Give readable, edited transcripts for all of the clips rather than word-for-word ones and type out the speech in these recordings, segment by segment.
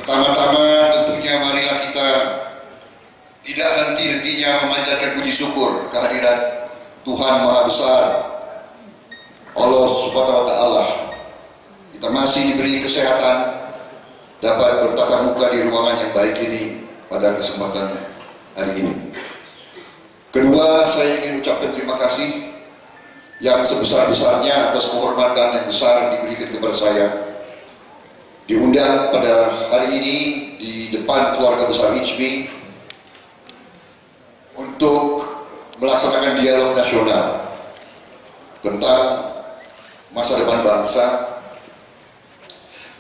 Pertama-tama tentunya marilah kita tidak henti-hentinya memanjatkan puji syukur kehadirat Tuhan Maha Besar, Allah Subhanahu wa Ta'ala. Kita masih diberi kesehatan dapat bertatap muka di ruangan yang baik ini pada kesempatan hari ini. Kedua, saya ingin ucapkan terima kasih yang sebesar-besarnya atas kehormatan yang besar diberikan kepada saya. Diundang pada hari ini di depan keluarga besar ICMI untuk melaksanakan dialog nasional tentang masa depan bangsa.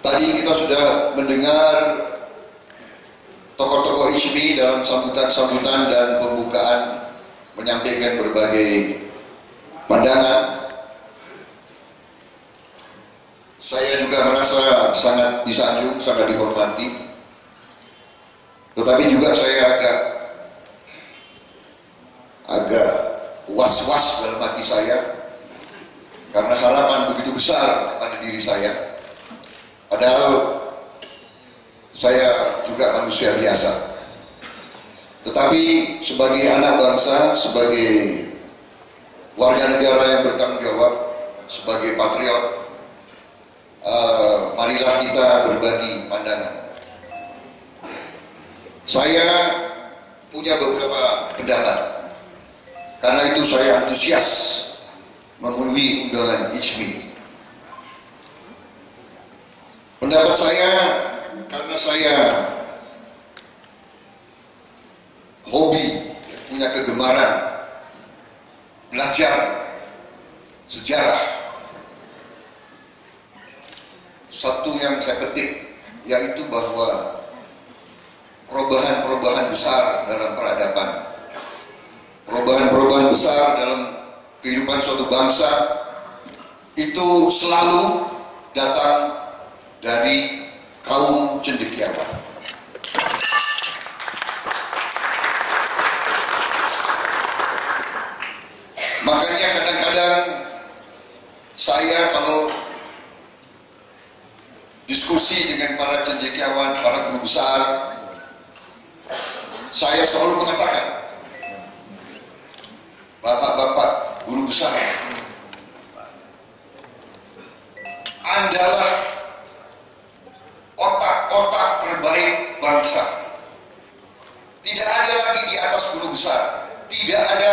Tadi kita sudah mendengar tokoh-tokoh ICMI dalam sambutan-sambutan dan pembukaan menyampaikan berbagai pandangan. Saya juga merasa sangat disanjung, sangat dihormati. Tetapi juga saya agak was-was dalam hati saya karena harapan begitu besar kepada diri saya. Padahal saya juga manusia biasa. Tetapi sebagai anak bangsa, sebagai warga negara yang bertanggung jawab, sebagai patriot, marilah kita berbagi pandangan. Saya punya beberapa pendapat. Karena itu saya antusias memenuhi undangan ICMI. Pendapat saya, karena saya hobi, punya kegemaran belajar sejarah. Satu yang saya petik yaitu bahwa perubahan-perubahan besar dalam peradaban, perubahan-perubahan besar dalam kehidupan suatu bangsa itu selalu datang dari kaum cendekiawan. Makanya kadang-kadang saya kalau diskusi dengan para cendekiawan, para guru besar, saya selalu mengatakan, bapak-bapak guru besar, Andalah otak-otak terbaik bangsa. Tidak ada lagi di atas guru besar. Tidak ada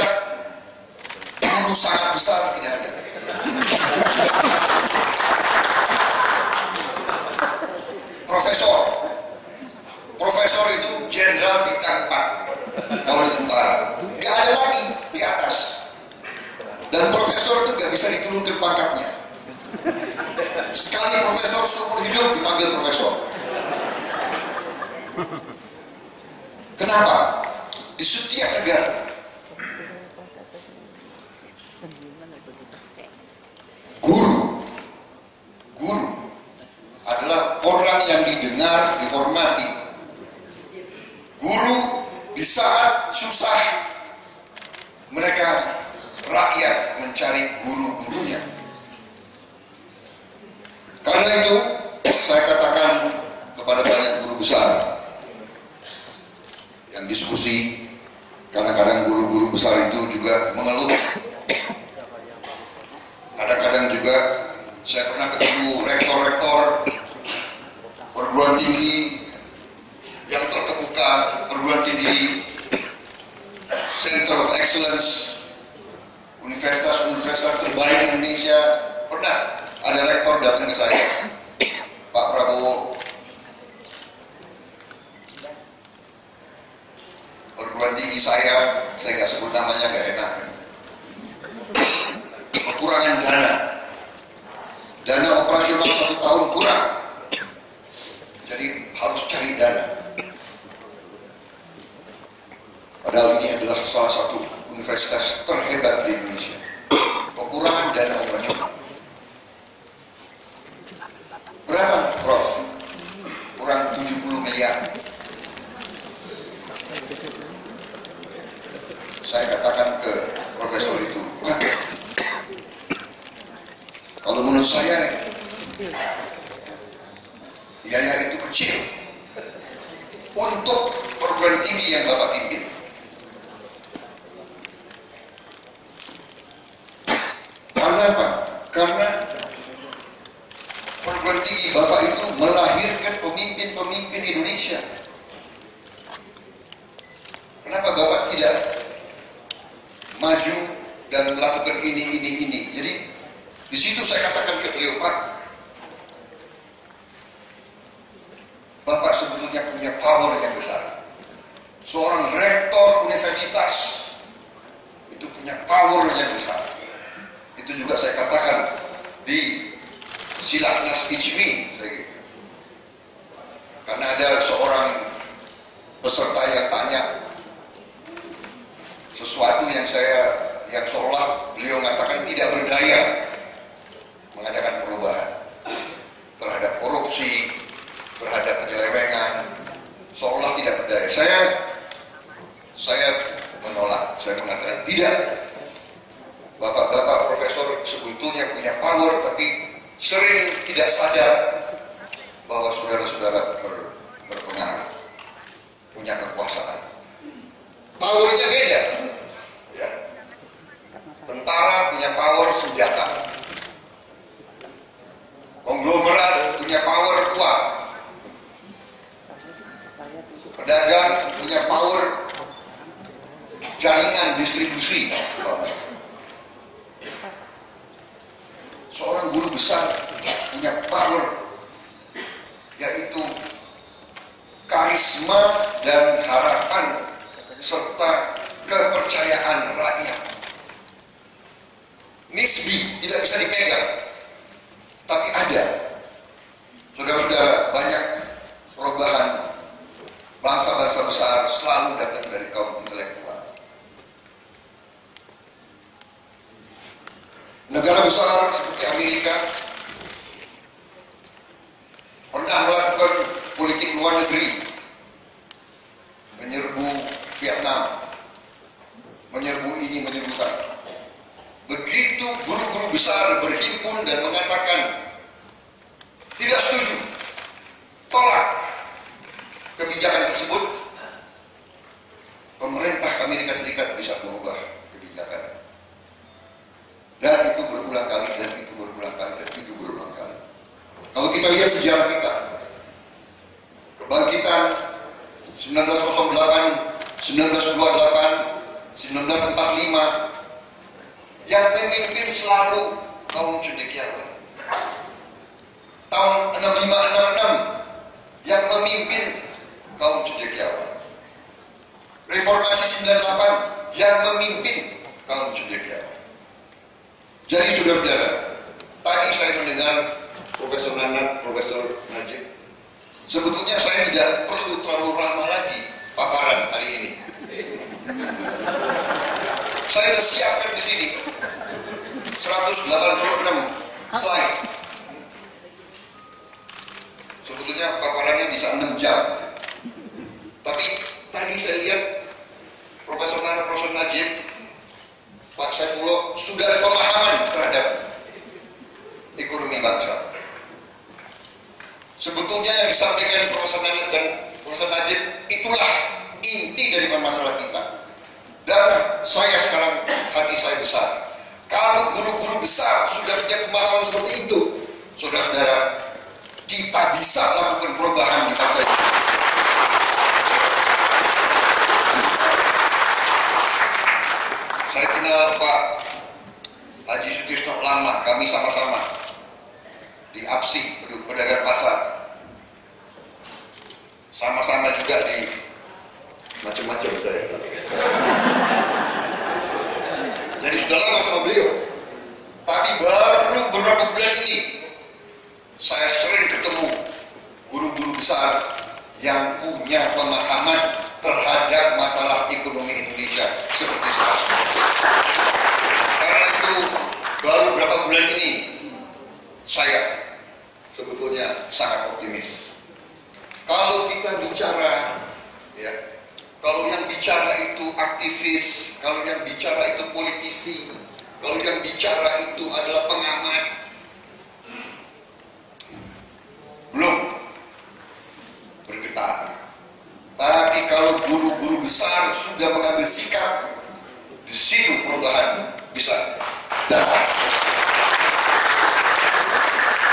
guru sangat besar, tidak ada. Profesor itu jenderal bintang 4 kalau di tentara. Gak ada lagi di atas. Dan profesor itu gak bisa diturunkan pangkatnya. Sekali profesor seumur hidup dipanggil profesor. Kenapa? Di setiap negara guru adalah orang yang didengar, dihormati. Guru di saat susah mereka rakyat mencari guru-gurunya. Karena itu saya katakan kepada banyak guru besar yang diskusi, kadang-kadang guru-guru besar itu juga mengeluh. Kadang-kadang juga saya pernah ketemu rektor-rektor perguruan tinggi yang terkemuka, perguruan tinggi Center of Excellence, universitas-universitas terbaik Indonesia. Pernah ada rektor datang ke saya, Pak Prabowo, perguruan tinggi saya nggak sebut namanya, nggak enak, kekurangan dana operasional 1 tahun kurang, jadi harus cari dana. Padahal ini adalah salah satu universitas terhebat di Indonesia. Kekurangan dana operasional. Berapa, Prof? Kurang 70 miliar. Saya katakan ke profesor itu, kalau menurut saya biaya itu kecil. tinggi yang Bapak pimpin. Karena apa? Karena perguruan tinggi Bapak itu melahirkan pemimpin-pemimpin Indonesia. Kenapa Bapak tidak maju dan melakukan ini? Jadi di situ saya katakan ke beliau, Pak, Bapak sebetulnya punya power yang besar. Seorang rektor universitas itu punya power yang besar. Itu juga saya katakan di Silaknas Ijmi, karena ada seorang peserta yang tanya sesuatu yang seolah beliau mengatakan tidak berdaya mengadakan perubahan terhadap korupsi, terhadap penyelewengan, seolah tidak berdaya. Saya menolak, saya mengatakan tidak. Bapak-bapak profesor sebetulnya punya power, tapi sering tidak sadar bahwa saudara-saudara berpengaruh, punya kekuasaan. Powernya beda, ya. Tentara punya power senjata, konglomerat punya power uang, pedagang punya power jaringan distribusi. Seorang guru besar punya power, yaitu karisma dan harapan serta kepercayaan rakyat. Nisbi, tidak bisa dipegang, tapi ada. Saudara-saudara, banyak perubahan bangsa-bangsa besar selalu datang dari kaum intelektual. Negara besar seperti Amerika pernah melakukan politik luar negeri, menyerbu Vietnam, menyerbu ini, menyerbu sana. Begitu guru-guru besar berhimpun dan mengatakan tidak setuju, tolak kebijakan tersebut, pemerintah Amerika Serikat bisa berubah kebijakan. Dan itu berulang kali, dan itu berulang kali, dan itu berulang kali. Kalau kita lihat sejarah kita, kebangkitan 1908, 1928, 1945, yang memimpin selalu kaum cendekiawan. Tahun 65-66, yang memimpin kaum cendekiawan. Reformasi 98, yang memimpin kaum cendekiawan. Jadi saudara-saudara, tadi saya mendengar Profesor Nanat, Profesor Najib. Sebetulnya saya tidak perlu terlalu lama lagi paparan hari ini. Saya sudah siapkan di sini 186 slide. Sebetulnya paparannya bisa 6 jam. Tapi tadi saya lihat Profesor Nanat, Profesor Najib, Pak Saifullah sudah ada pemahaman terhadap ekonomi bangsa. Sebetulnya yang disampaikan Profesor Nanat dan Profesor Najib itulah inti dari masalah kita. Dan saya sekarang hati saya besar. Kalau guru-guru besar sudah punya pemahaman seperti itu, saudara-saudara, kita bisa lakukan perubahan di bangsa ini. Saya kenal Pak Haji Sutisno lama, kami sama-sama di APSI, Pedagang Pasar. Sama-sama juga di macam-macam saya. Jadi sudah lama sama beliau. Tapi baru beberapa bulan ini saya sering ketemu guru-guru besar yang punya pemahaman terhadap masalah ekonomi Indonesia seperti sekarang. Karena itu baru beberapa bulan ini saya sebetulnya sangat optimis. Kalau kita bicara, ya, kalau yang bicara itu aktivis, kalau yang bicara itu politisi, kalau yang bicara itu adalah pengamat, belum bergetar. Tapi Tapi kalau guru-guru besar sudah mengambil sikap, di situ perubahan bisa datang.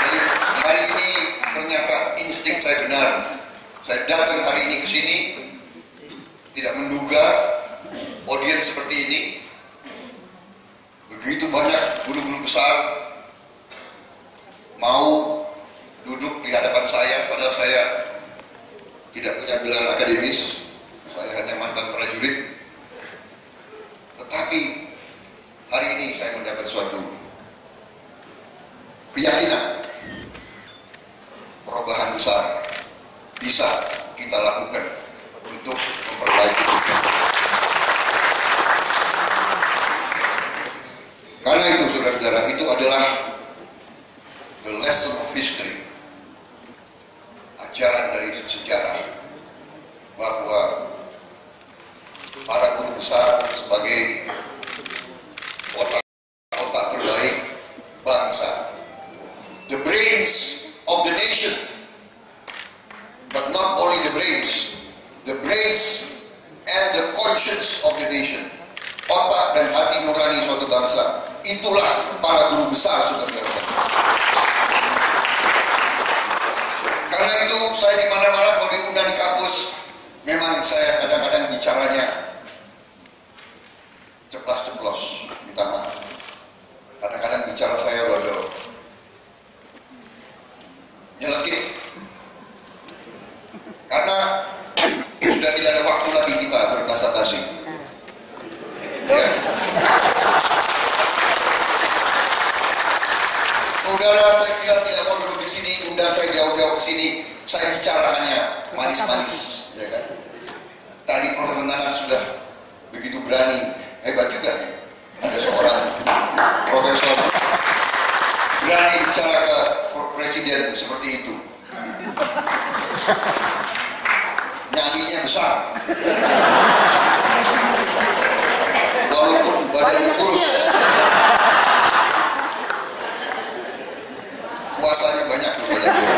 Jadi hari ini ternyata insting saya benar. Saya datang hari ini ke sini tidak menduga audiens seperti ini. Begitu banyak guru-guru besar mau duduk di hadapan saya, padahal saya tidak punya gelar akademis, saya hanya mantan prajurit. Tetapi hari ini saya mendapat suatu keyakinan perubahan besar bisa kita lakukan untuk memperbaiki kita. Karena itu saudara-saudara, itu adalah the lesson of history, ajaran dari sejarah, bahwa para guru besar sebagai otak terbaik bangsa, the brains of the nation, but not only the brains and the conscience of the nation, otak dan hati nurani suatu bangsa. Itulah para guru besar, saudara-saudara. Karena itu saya di mana-mana kalau diundang di kampus, memang saya kadang-kadang bicaranya ceplas-ceplos, minta maaf. Kadang-kadang bicara saya rada nyelekit. Karena sudah tidak ada waktu lagi kita berbahasa-basi. Ya. Saudara, saya kira tidak mau duduk di sini, undang saya jauh-jauh ke sini. Saya bicara hanya manis-manis, ya kan? Tadi Profesor Nanan sudah begitu berani, hebat juga nih. Ada seorang profesor berani bicara ke presiden seperti itu. Nyalinya besar, walaupun badannya kurus. Puasanya banyak kepada dia.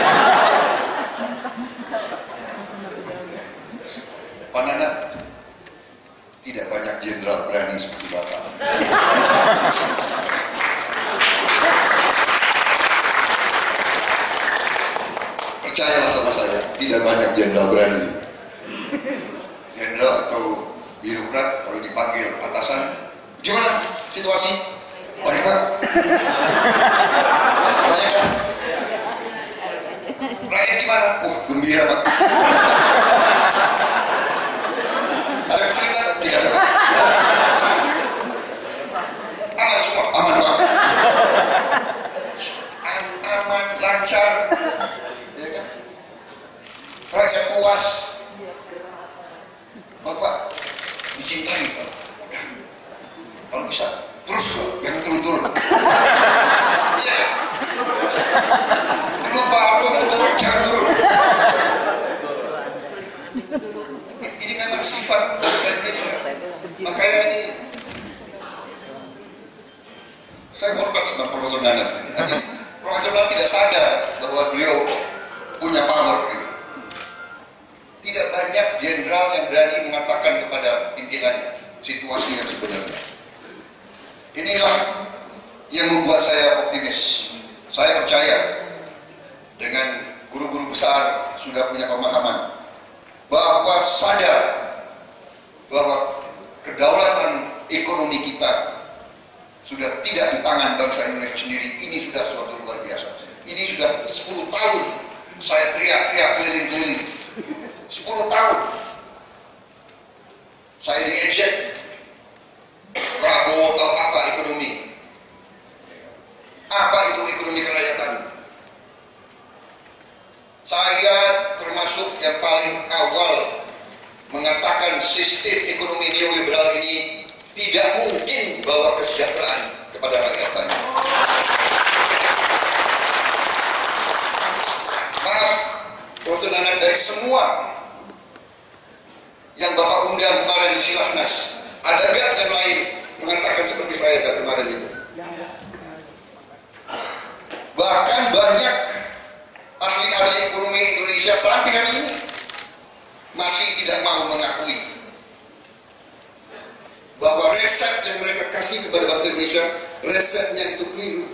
Pak Nanat, tidak banyak jenderal berani seperti Bapak. Percayalah sama saya, tidak banyak jenderal berani. Jenderal atau birokrat kalau dipanggil atasan, gimana situasi? Baik Pak. Baik Pak. Rakyat gimana? Gembira Pak. Ada kesulitan? Tidak ada Pak. Aman semua? Aman Pak. Aman, lancar. Ya kan? Rakyat puas. Bapak dicintai Pak. Udah. Kalau bisa terus Pak, jangan turun-turun. Iya. Dulu Pak Harto mau turun, jangan turun. Ini memang sifat bangsa Indonesia. Makanya ini saya hormat sama Profesor Nanat. Profesor Nanat tidak sadar bahwa beliau punya power. Tidak banyak jenderal yang berani mengatakan kepada pimpinan situasi yang sebenarnya. Inilah yang membuat saya optimis. Saya percaya dengan guru-guru besar sudah punya pemahaman bahwa sadar bahwa kedaulatan ekonomi kita sudah tidak di tangan bangsa Indonesia sendiri. Ini sudah suatu luar biasa. Ini sudah 10 tahun saya teriak-teriak keliling-keliling. 10 tahun saya diejek. Prabowo tahu apa ekonomi? Apa itu ekonomi kerakyatan? Saya termasuk yang paling awal mengatakan sistem ekonomi neoliberal ini tidak mungkin bawa kesejahteraan kepada rakyat banyak. Maaf, Profesor Nanat, dari semua yang Bapak undang kemarin di Silahnas, ada nggak yang lain mengatakan seperti saya kemarin itu? Bahkan banyak ahli-ahli ekonomi Indonesia sampai hari ini masih tidak mau mengakui bahwa resep yang mereka kasih kepada bangsa Indonesia, resepnya itu keliru.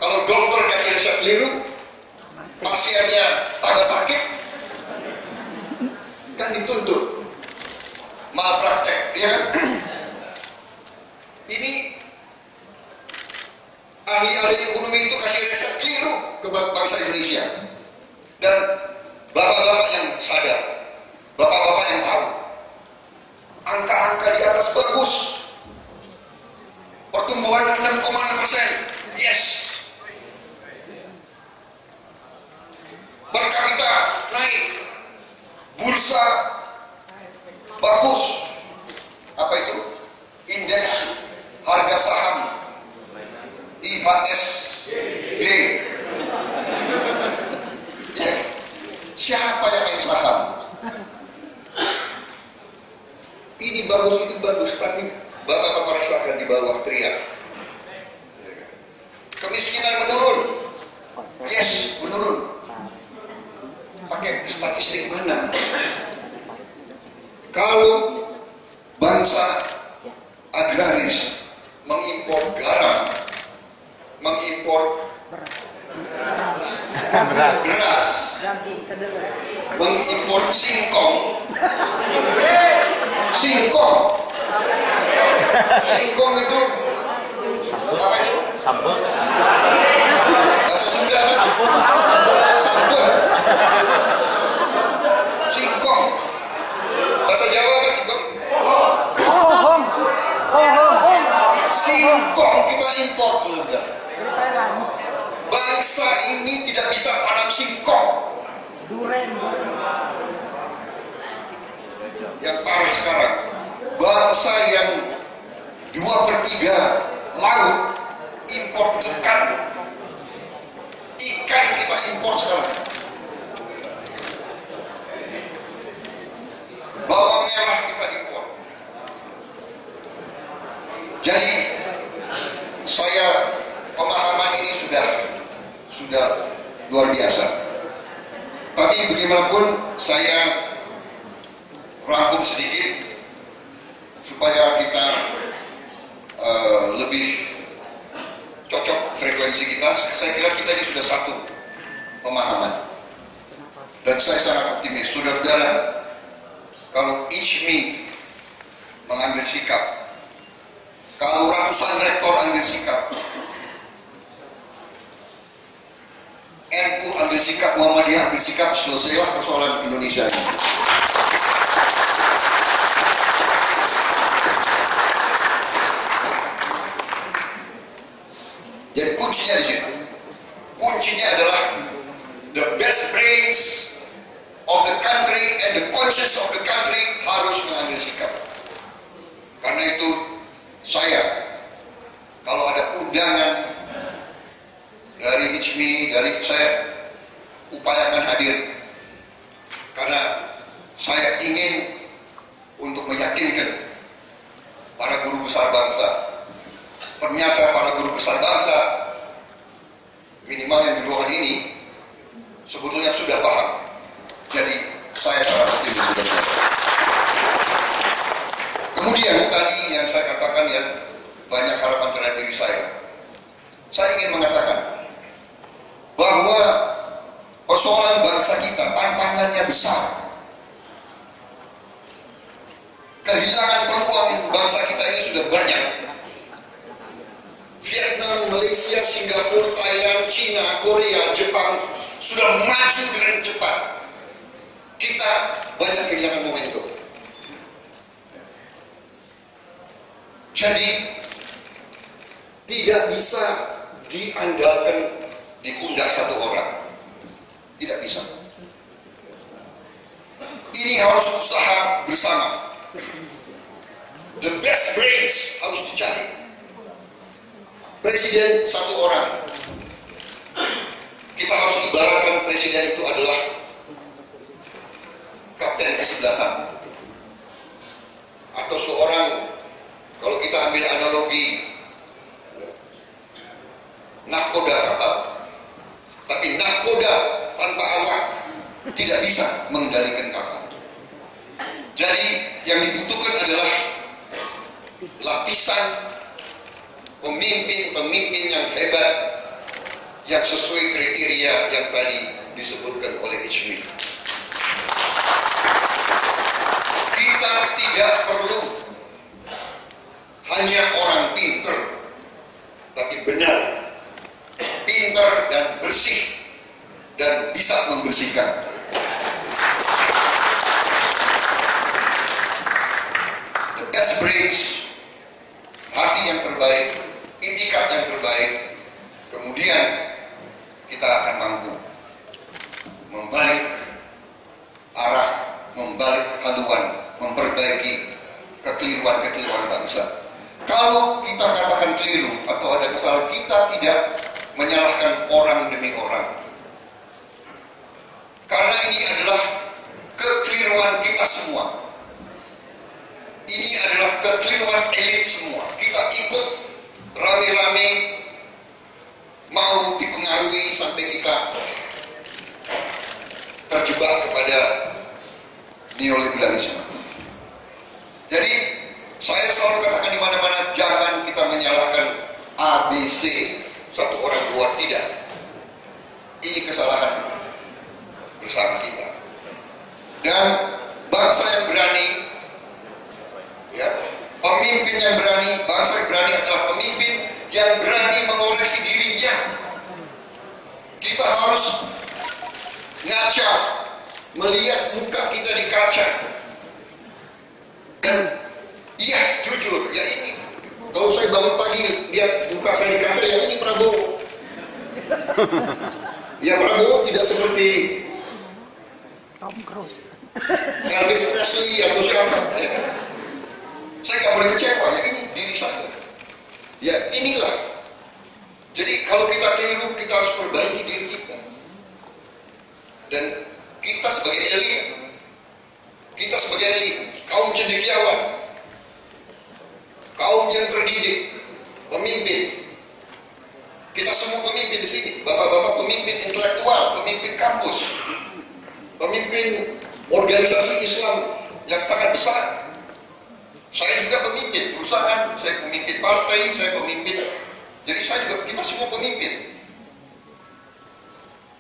Kalau dokter kasih resep keliru, pasiennya tambah sakit, kan dituntut malpraktek, ya kan? Ini ahli-ahli ekonomi itu kasih resep keliru ke bangsa Indonesia. Dan bapak-bapak yang sadar, bapak-bapak yang tahu, angka-angka di atas bagus, pertumbuhan 6,6%, yes, per kapita naik, bursa bagus, apa itu, indeks harga saham IHSG, ya, siapa yang main saham? Ini bagus, itu bagus, tapi bapak-bapak rasakan di bawah teriak. Kemiskinan menurun, yes, menurun. Pakai statistik mana? Kalau bangsa agraris mengimpor garam, mengimpor beras, mengimpor singkong, singkong itu apa itu? Sambal. Bahasa Sunda apa? Sambal. Singkong. Bahasa Jawa apa singkong? Singkong kita impor, sudah. Bangsa ini tidak bisa tanam singkong. Yang parah sekarang, bangsa yang 2/3 laut impor ikan. Ikan kita impor sekarang. Bawang merah kita impor. Jadi saya pemahaman ini sudah luar biasa. Tapi bagaimanapun saya rangkum sedikit supaya kita lebih cocok frekuensi kita. Saya kira kita ini sudah satu pemahaman, dan saya sangat optimis. Saudara-saudara, kalau ICMI mengambil sikap, kalau ratusan rektor ambil sikap, NU ambil sikap, Muhammadiyah ambil sikap, selesailah persoalan Indonesia ini. Jadi kuncinya di situ. Kuncinya adalah the best brains of the country and the conscience of the country harus mengambil sikap. Karena itu saya, kalau ada undangan dari ICMI, dari saya upayakan hadir, karena saya ingin untuk meyakinkan para guru besar bangsa. Ternyata para guru besar bangsa, minimal yang di ruangan ini, sebetulnya sudah paham. Jadi saya sangat optimis. Kemudian tadi yang saya katakan, yang banyak harapan terhadap diri saya ingin mengatakan bahwa persoalan bangsa kita, tantangannya besar. Kehilangan peluang bangsa kita ini sudah banyak. Vietnam, Malaysia, Singapura, Thailand, China, Korea, Jepang sudah maju dengan cepat. Kita banyak kehilangan momentum. Jadi tidak bisa diandalkan di pundak satu orang. Tidak bisa. Ini harus usaha bersama. The best brains harus dicari. Presiden satu orang. Kita harus ibaratkan presiden itu adalah kapten kesebelasan, atau seorang, kalau kita ambil analogi, nahkoda kapal. Tapi nahkoda tanpa awak tidak bisa mengendalikan kapal. Jadi yang dibutuhkan adalah lapisan pemimpin-pemimpin yang hebat, yang sesuai kriteria yang tadi disebutkan oleh HB. Kita tidak perlu hanya orang pinter, tapi benar, pinter dan bersih, dan bisa membersihkan. The best brains, hati yang terbaik, itikat yang terbaik, kemudian kita akan mampu membalik arah, membalik haluan, memperbaiki kekeliruan-kekeliruan bangsa. Kalau kita katakan keliru atau ada kesalahan, kita tidak menyalahkan orang demi orang. Karena ini adalah kekeliruan kita semua. Ini adalah kekeliruan elit semua. Kita ikut rame-rame mau dipengaruhi sampai kita terjebak kepada neoliberalisme. Jadi saya selalu katakan di mana-mana, jangan kita menyalahkan ABC, satu orang dua, tidak. Ini kesalahan bersama kita. Dan bangsa yang berani, ya, pemimpin yang berani, bangsa yang berani adalah pemimpin yang berani mengoreksi dirinya. Kita harus ngaca, melihat muka kita di kaca. Dan iya, jujur, ya ini. Kalau saya bangun pagi lihat muka saya di kaca, ya ini Prabowo. Ya Prabowo tidak seperti Tom Cruise, Elvis Presley atau siapa. Ya. Saya nggak boleh kecewa, ya ini diri saya. Ya inilah. Jadi kalau kita keliru, kita harus perbaiki diri kita. Dan kita sebagai elit, kaum cendekiawan, kaum yang terdidik, pemimpin. Kita semua pemimpin di sini, bapak-bapak pemimpin intelektual, pemimpin kampus, pemimpin organisasi Islam yang sangat besar. Saya juga pemimpin perusahaan, saya pemimpin partai, saya pemimpin. Jadi kita semua pemimpin.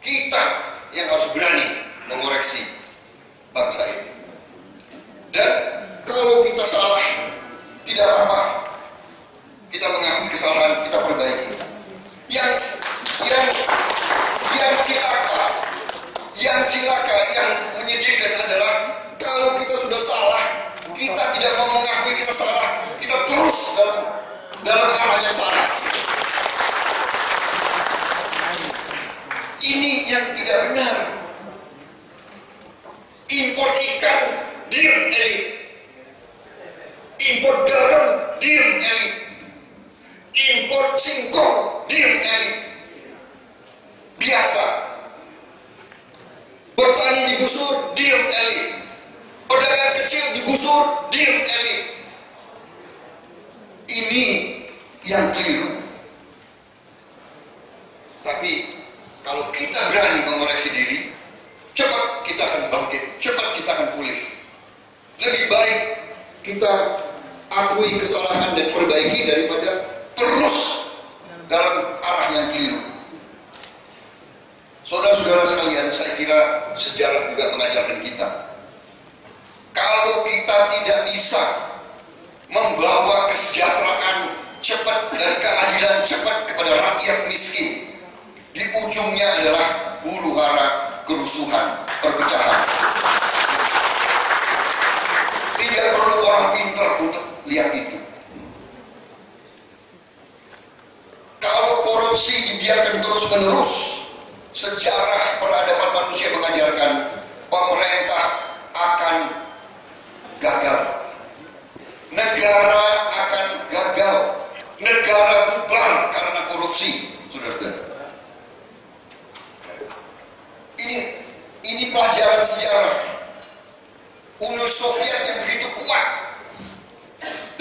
Kita yang harus berani mengoreksi bangsa ini. Dan kalau kita salah, tidak apa-apa. Kita mengakui kesalahan, kita perbaiki. Yang cilaka, yang menyedihkan adalah kalau kita sudah salah, kita tidak mau mengakui kita salah, kita terus dalam arah yang salah. Ini yang tidak benar. Impor ikan, diem elit. Impor garam, diem elit. Impor singkong, diem elit. Biasa. Bertani digusur, diem elit. Pedagang kecil digusur, diem elit. Ini yang keliru. Tapi kalau kita berani mengoreksi diri, cepat kita akan bangkit, cepat kita akan pulih. Lebih baik kita akui kesalahan dan perbaiki daripada terus dalam arah yang keliru. Saudara-saudara sekalian, saya kira sejarah juga mengajarkan kita. Kalau kita tidak bisa membawa kesejahteraan cepat dan keadilan cepat kepada rakyat miskin, di ujungnya adalah huru-hara, kerusuhan, perpecahan. Tidak perlu orang pintar untuk lihat itu. Kalau korupsi dibiarkan terus-menerus, sejarah peradaban manusia mengajarkan pemerintah akan gagal. Negara akan gagal. Negara bubar karena korupsi, saudara-saudara. Ini pelajaran sejarah. Uni Soviet yang begitu kuat,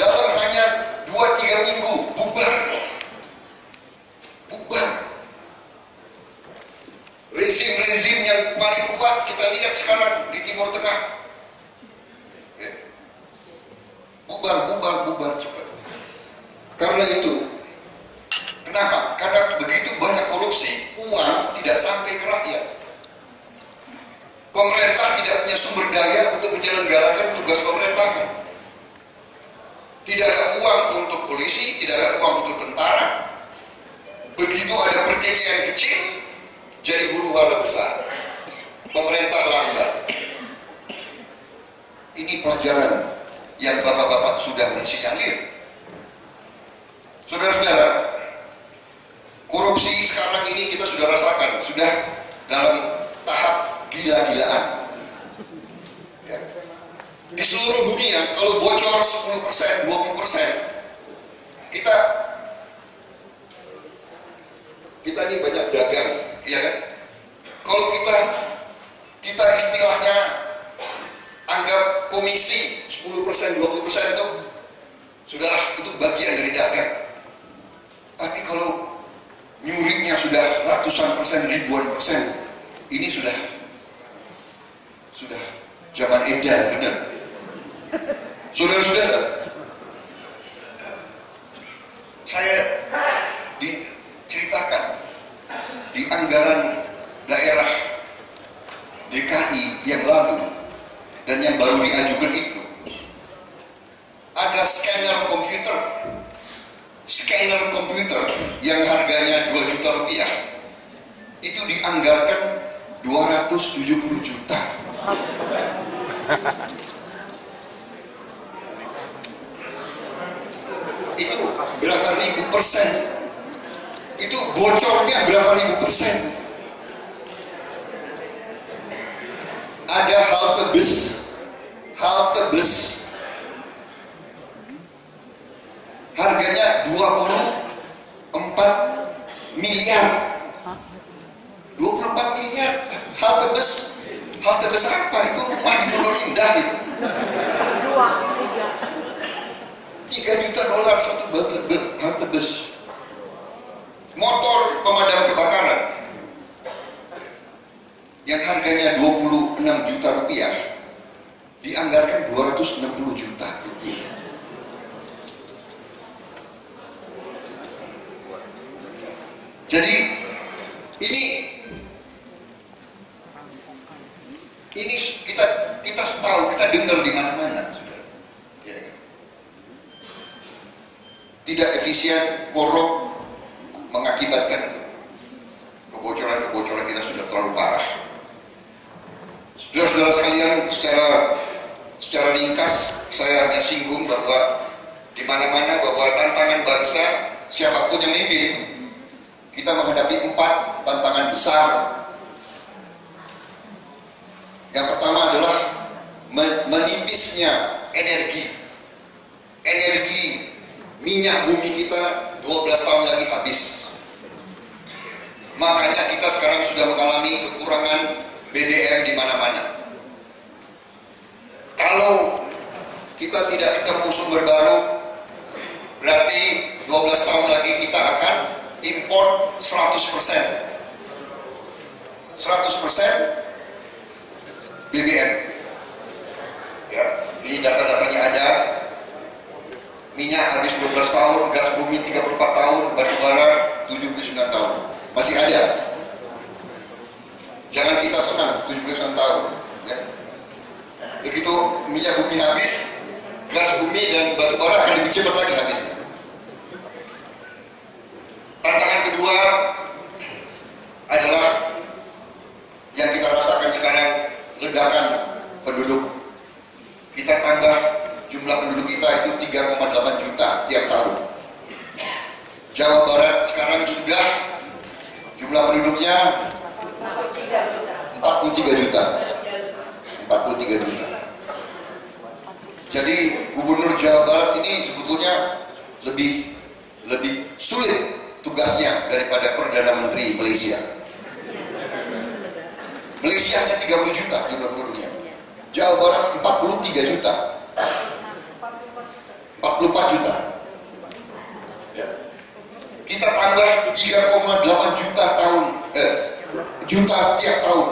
dalam hanya 2-3 minggu bubar. Rezim-rezim yang paling kuat kita lihat sekarang di Timur Tengah. bubar cepat. Karena itu, kenapa? Karena begitu banyak korupsi, uang tidak sampai ke rakyat. Pemerintah tidak punya sumber daya untuk menyelenggarakan tugas pemerintahan. Tidak ada uang untuk polisi, tidak ada uang untuk tentara. Begitu ada pertikaian kecil, jadi huru-hara besar. Pemerintah lambat. Ini pelajaran yang bapak-bapak sudah mensinyalir. Saudara-saudara, korupsi sekarang ini kita sudah rasakan, sudah dalam tahap gila-gilaan. Ya. Di seluruh dunia, kalau bocor 10%, 20%, kita ini banyak dagang, ya kan? Kalau kita istilahnya anggap komisi 10%, 20% itu sudah itu bagian dari dagang. Tapi kalau nyurinya sudah ratusan persen, ribuan persen, ini sudah zaman edan, benar. Saudara-saudara, saya diceritakan di anggaran daerah DKI yang lalu dan yang baru diajukan itu ada scanner komputer yang harganya 2 juta rupiah itu dianggarkan 270 juta. Itu berapa ribu persen? Itu bocornya berapa ribu persen? Ada halte bus harganya 24 miliar. 24 miliar halte bus apa? Itu rumah di Pondok Indah itu. 3 juta dolar satu halte bus. Motor pemadam kebakaran yang harganya 26 juta rupiah dianggarkan 260 juta rupiah. Jadi ini kita tahu, kita dengar di mana-mana, saudara. Ya, kan? Tidak efisien, korup, mengakibatkan kebocoran kita sudah terlalu parah. Saudara-saudara sekalian, secara ringkas saya hanya singgung bahwa di mana-mana bahwa tantangan bangsa siapapun yang mimpin, kita menghadapi 4 tantangan besar. Yang pertama adalah menipisnya energi minyak bumi kita 12 tahun lagi habis. Makanya kita sekarang sudah mengalami kekurangan BBM di mana-mana. Kalau kita tidak ketemu sumber baru, berarti 12 tahun lagi kita akan import 100% BBM. Ya, ini data-datanya ada. Minyak habis 12 tahun, gas bumi 34 tahun, batu bara 79 tahun. Masih ada. Jangan kita senang 79 tahun. Ya. Begitu minyak bumi habis, gas bumi dan batu bara akan lebih cepat lagi habisnya. Tantangan kedua adalah yang kita rasakan sekarang, ledakan penduduk. Kita tambah jumlah penduduk kita itu 3,8 juta tiap tahun. Jawa Barat sekarang sudah jumlah penduduknya 43 juta. Jadi Gubernur Jawa Barat ini sebetulnya lebih sulit tugasnya daripada Perdana Menteri Malaysia. Malaysia hanya 30 juta jumlah penduduknya. Jawa Barat 43 juta. 44 juta. Ya. Kita tambah 3,8 juta tiap tahun.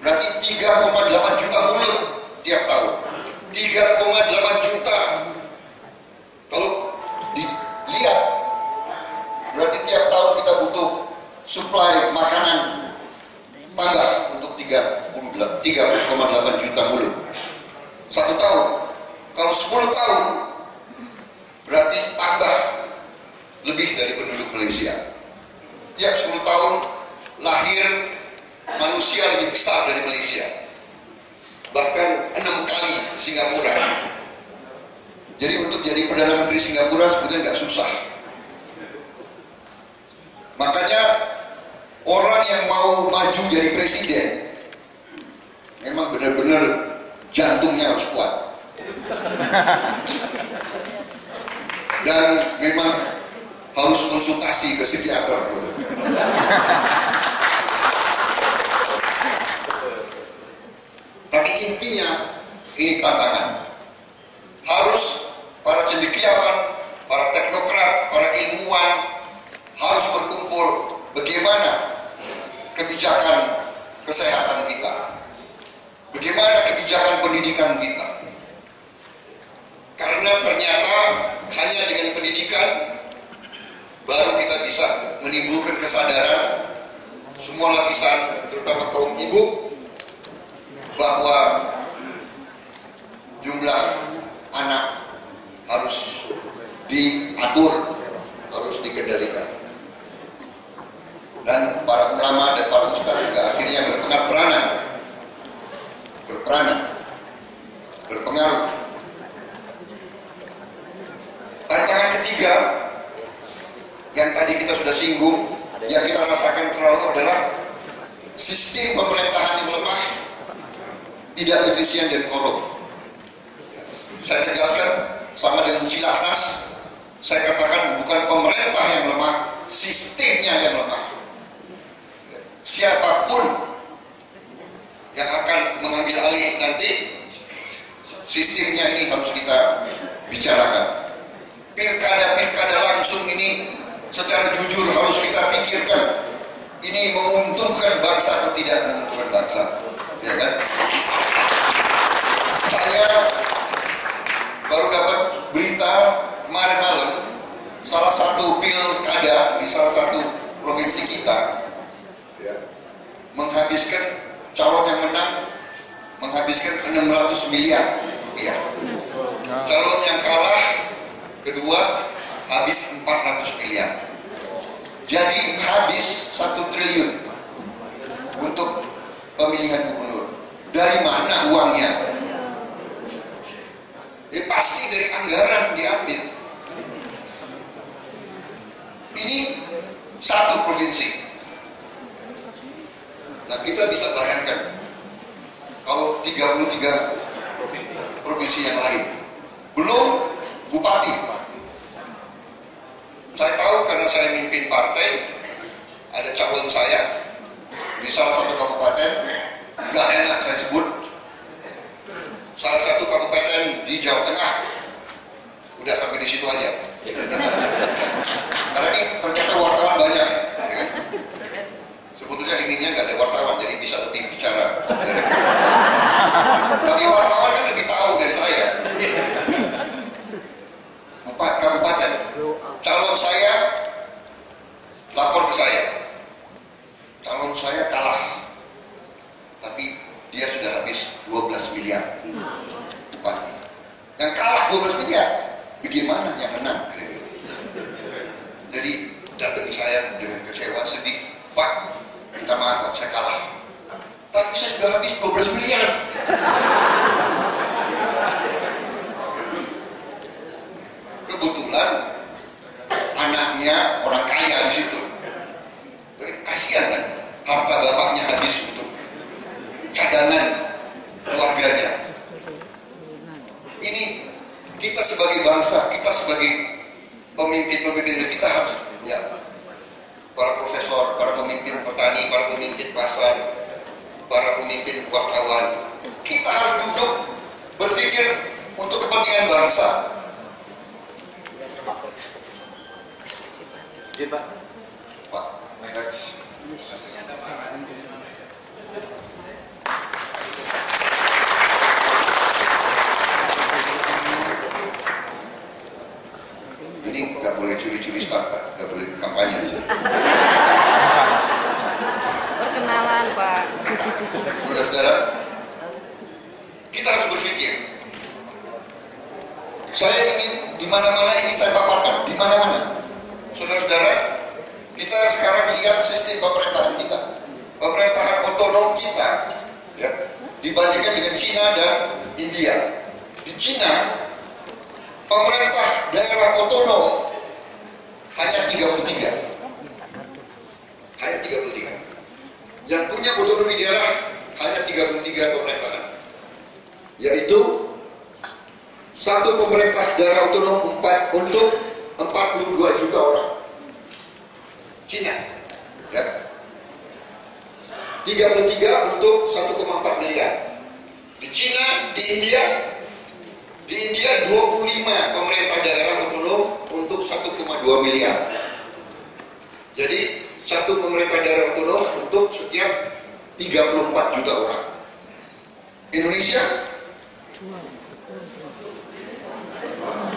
Berarti 3,8 juta mulut tiap tahun. 3,8 juta 3,8 juta mulut. 1 tahun. Kalau 10 tahun berarti tambah lebih dari penduduk Malaysia. Tiap 10 tahun lahir manusia lebih besar dari Malaysia. Bahkan 6 kali Singapura. Jadi untuk jadi Perdana Menteri Singapura sebetulnya nggak susah. Makanya orang yang mau maju jadi presiden memang benar-benar jantungnya harus kuat. Dan memang harus konsultasi ke psikiater. Tapi intinya ini tantangan. Harus para cendekiawan, para teknokrat, para ilmuwan harus berkumpul bagaimana kebijakan kesehatan kita, bagaimana kebijakan pendidikan kita. Karena ternyata hanya dengan pendidikan baru kita bisa menimbulkan kesadaran semua lapisan, terutama kaum ibu, bahwa jumlah anak harus diatur, harus dikendalikan. Dan para ulama dan para ustadz juga akhirnya berpengaruh. Tantangan ketiga yang tadi kita sudah singgung, yang kita rasakan terlalu adalah sistem pemerintahan yang lemah, tidak efisien dan korup. Saya tegaskan, sama dengan Silahnas, saya katakan bukan pemerintah yang lemah, sistemnya yang lemah. Siapapun yang akan mengambil alih nanti, sistemnya ini harus kita bicarakan. Pilkada langsung ini secara jujur harus kita pikirkan, ini menguntungkan bangsa atau tidak menguntungkan bangsa, ya kan? Saya baru dapat berita kemarin malam, salah satu pilkada di salah satu provinsi kita ya, menghabiskan, calon yang menang menghabiskan 600 miliar rupiah. Calon yang kalah kedua habis 400 miliar. Jadi habis 1 triliun untuk pemilihan gubernur. Dari mana uangnya? Pasti dari anggaran diambil. Ini satu provinsi. Nah, kita bisa bayangkan kalau 33 provinsi yang lain. Belum bupati. Saya tahu karena saya mimpin partai, ada calon saya di salah satu kabupaten, nggak enak saya sebut, salah satu kabupaten di Jawa Tengah. Udah sampai di situ aja. Karena ini ternyata wartawan banyak. Ya kan? Sebetulnya inginnya nggak ada wartawan, jadi bisa lebih bicara. Tapi wartawan kan lebih tahu dari saya. Kabupaten, calon saya lapor ke saya, calon saya kalah, tapi dia sudah habis 12 miliar bupati. Yang kalah 12 miliar, bagaimana yang menang kira-kira? Jadi datang saya dengan kecewa, sedih, Pak, minta maaf Pak, saya kalah, tapi saya sudah habis 12 miliar. Kebetulan anaknya orang kaya di situ. Kasihan kan, harta bapaknya habis untuk cadangan keluarganya. Ini kita sebagai bangsa, kita sebagai pemimpin-pemimpin, kita harus ya, para profesor, para pemimpin petani, para pemimpin pasar, para pemimpin wartawan, kita harus duduk berpikir untuk kepentingan bangsa. Pak, next. Ini nggak boleh curi-curi start, Pak. Nggak boleh kampanye di sini. Perkenalan, Pak. Saudara-saudara, Di mana-mana ini saya paparkan, di mana-mana. Saudara-saudara, kita sekarang lihat sistem pemerintahan kita, pemerintahan otonom kita, ya, dibandingkan dengan Cina dan India. Di Cina, pemerintah daerah otonom hanya 33. Hanya 33. Yang punya otonomi daerah hanya 33 pemerintahan. Yaitu satu pemerintah daerah otonom untuk 42 juta orang. Cina, ya. 33 untuk 1,4 miliar. Di Cina, di India 25 pemerintah daerah otonom untuk 1,2 miliar. Jadi satu pemerintah daerah otonom untuk setiap 34 juta orang. Indonesia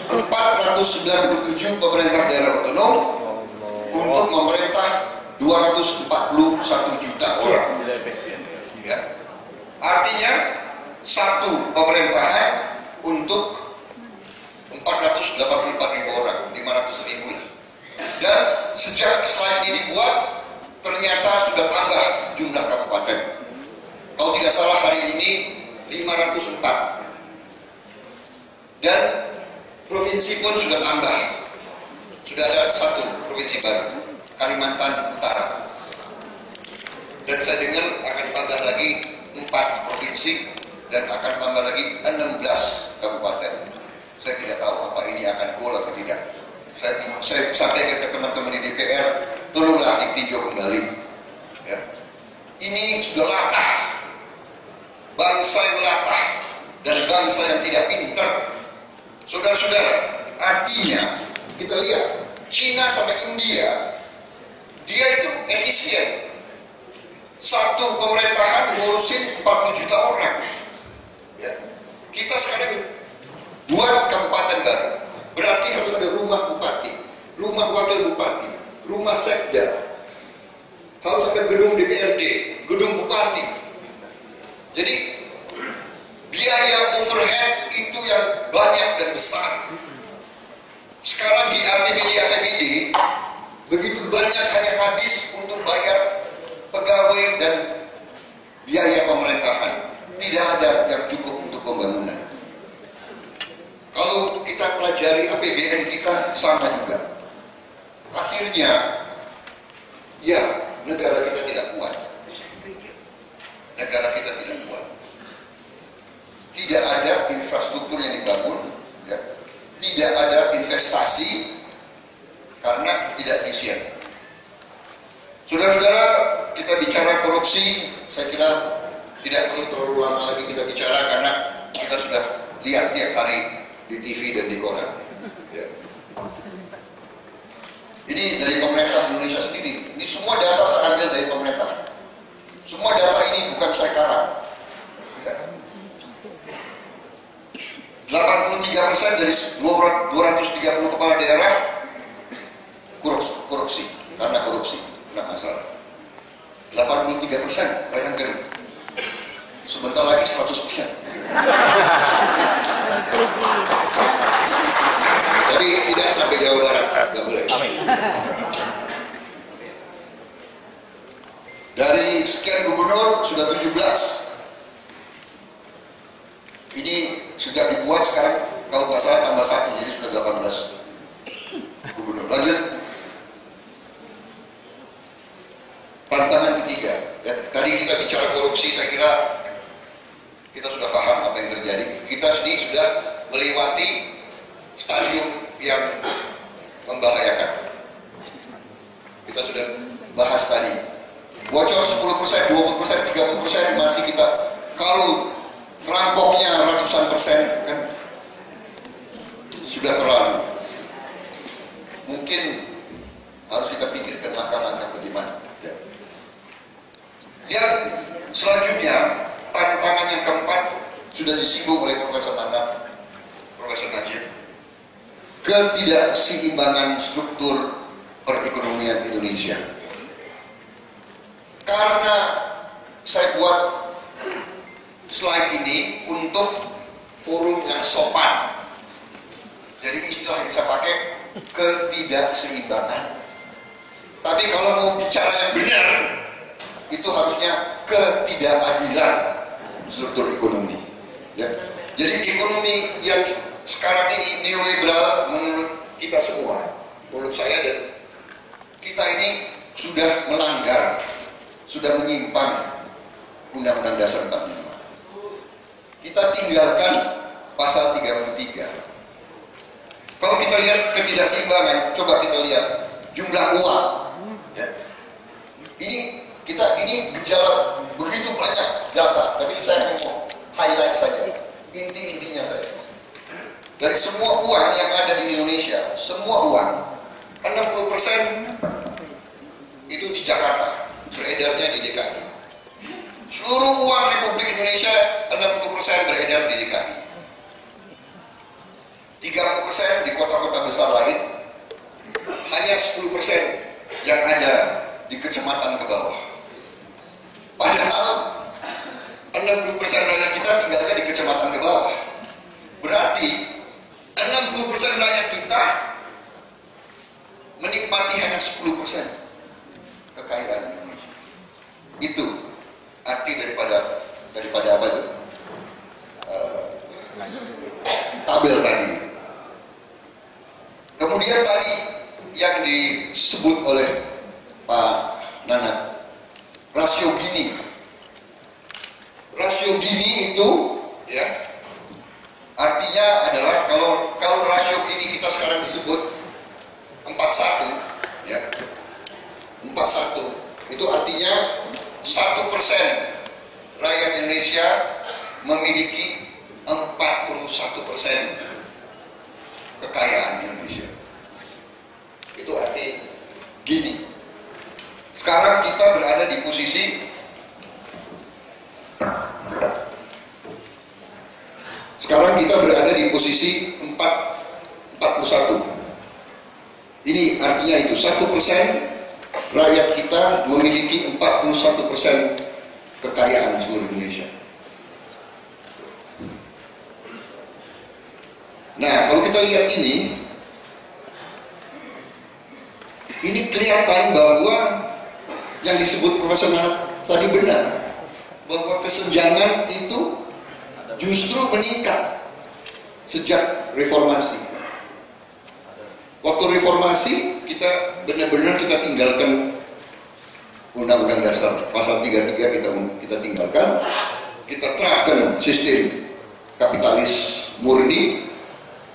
497 pemerintah daerah otonom untuk memerintah 241 juta orang. Ya. Artinya satu pemerintahan untuk 484.000 orang, 500.000 lah. Dan sejak kesalahan ini dibuat, ternyata sudah tambah jumlah kabupaten. Kalau tidak salah hari ini 504. Dan provinsi pun sudah tambah. Sudah ada satu provinsi baru, Kalimantan Utara. Dan saya dengar akan tambah lagi 4 provinsi dan akan tambah lagi 16 kabupaten. Saya tidak tahu apa ini akan goal atau tidak. Saya sampaikan ke teman-teman di DPR, tolonglah ditinjau kembali. Ya. Ini sudah latah, bangsa yang latah dan bangsa yang tidak pintar. Saudara-saudara, artinya kita lihat Cina sama India, dia itu efisien. Satu pemerintahan ngurusin 40 juta orang. Ya. Kita sekarang buat kabupaten baru, berarti harus ada rumah bupati, rumah wakil bupati, rumah sekda, harus ada gedung DPRD, gedung bupati. Jadi biaya overhead itu yang banyak dan besar. Sekarang di APBD begitu banyak hanya habis untuk bayar pegawai dan biaya pemerintahan. Tidak ada yang cukup untuk pembangunan. Kalau kita pelajari APBN kita sama juga. Akhirnya, ya negara kita tidak kuat. Negara kita tidak kuat. Tidak ada infrastruktur yang dibangun, ya. Tidak ada investasi karena tidak efisien. Saudara-saudara, kita bicara korupsi, saya kira tidak perlu terlalu lama lagi kita bicara karena kita sudah lihat tiap hari di TV dan di koran. Ya. Ini dari pemerintah Indonesia sendiri. Ini semua data saya ambil dari pemerintah. Semua data ini bukan saya karang. Ya. 83% dari 230 kepala daerah korupsi, karena korupsi, tidak masalah. 83%, bayangkan. Sebentar lagi 100%. Tapi tidak sampai Jawa Barat, nggak boleh. Dari sekian gubernur sudah 17. Ini sejak dibuat sekarang kalau nggak salah tambah 1, jadi sudah 18 gubernur. Lanjut. Tantangan ketiga. Ya, tadi kita bicara korupsi, saya kira kita sudah paham apa yang terjadi. Kita sendiri sudah melewati stadium yang membahayakan. Kita sudah bahas tadi. Bocor 10%, 20%, 30% masih kita. Kalau rampoknya ratusan persen kan sudah terlalu. Mungkin harus kita pikirkan langkah-langkah bagaimana. Ya. Yang selanjutnya, tantangan yang keempat sudah disinggung oleh Profesor Nanda, Profesor Najib. Ketidakseimbangan struktur perekonomian Indonesia. Karena saya buat slide ini untuk forum yang sopan. Jadi istilah yang saya pakai ketidakseimbangan. Tapi kalau mau bicara yang benar, itu harusnya ketidakadilan struktur ekonomi. Ya. Jadi ekonomi yang sekarang ini neoliberal menurut kita semua, menurut saya dan kita ini sudah melanggar, sudah menyimpang Undang-Undang Dasar 45. Kita tinggalkan pasal 33. Kalau kita lihat ketidakseimbangan, coba kita lihat jumlah uang. Ya. Ini gejala begitu banyak data, tapi saya hanya mau highlight saja, inti-intinya saja. Dari semua uang yang ada di Indonesia, semua uang 60% itu di Jakarta, beredarnya di DKI. Seluruh uang Republik Indonesia 60% beredar di DKI. 30% di kota-kota besar lain, hanya 10% yang ada di kecamatan ke bawah. Padahal 60% rakyat kita tinggalnya di kecamatan ke bawah. Berarti 60% rakyat kita menikmati hanya 10% kekayaan Indonesia. Itu arti daripada apa itu? Tabel tadi. Kemudian tadi yang disebut oleh Pak Nanat, rasio Gini. Rasio Gini itu ya artinya adalah kalau rasio Gini kita sekarang disebut 41 ya. 41 itu artinya 1% rakyat Indonesia memiliki 41% kekayaan Indonesia. Itu arti Gini. Sekarang kita berada di posisi posisi 41. Ini artinya itu 1% rakyat kita memiliki 41% kekayaan seluruh Indonesia. Nah, kalau kita lihat ini kelihatan bahwa yang disebut Profesor Nanat tadi benar, bahwa kesenjangan itu justru meningkat sejak reformasi. Waktu reformasi kita benar-benar kita tinggalkan Undang-Undang Dasar pasal 33 kita tinggalkan, kita terapkan sistem kapitalis murni,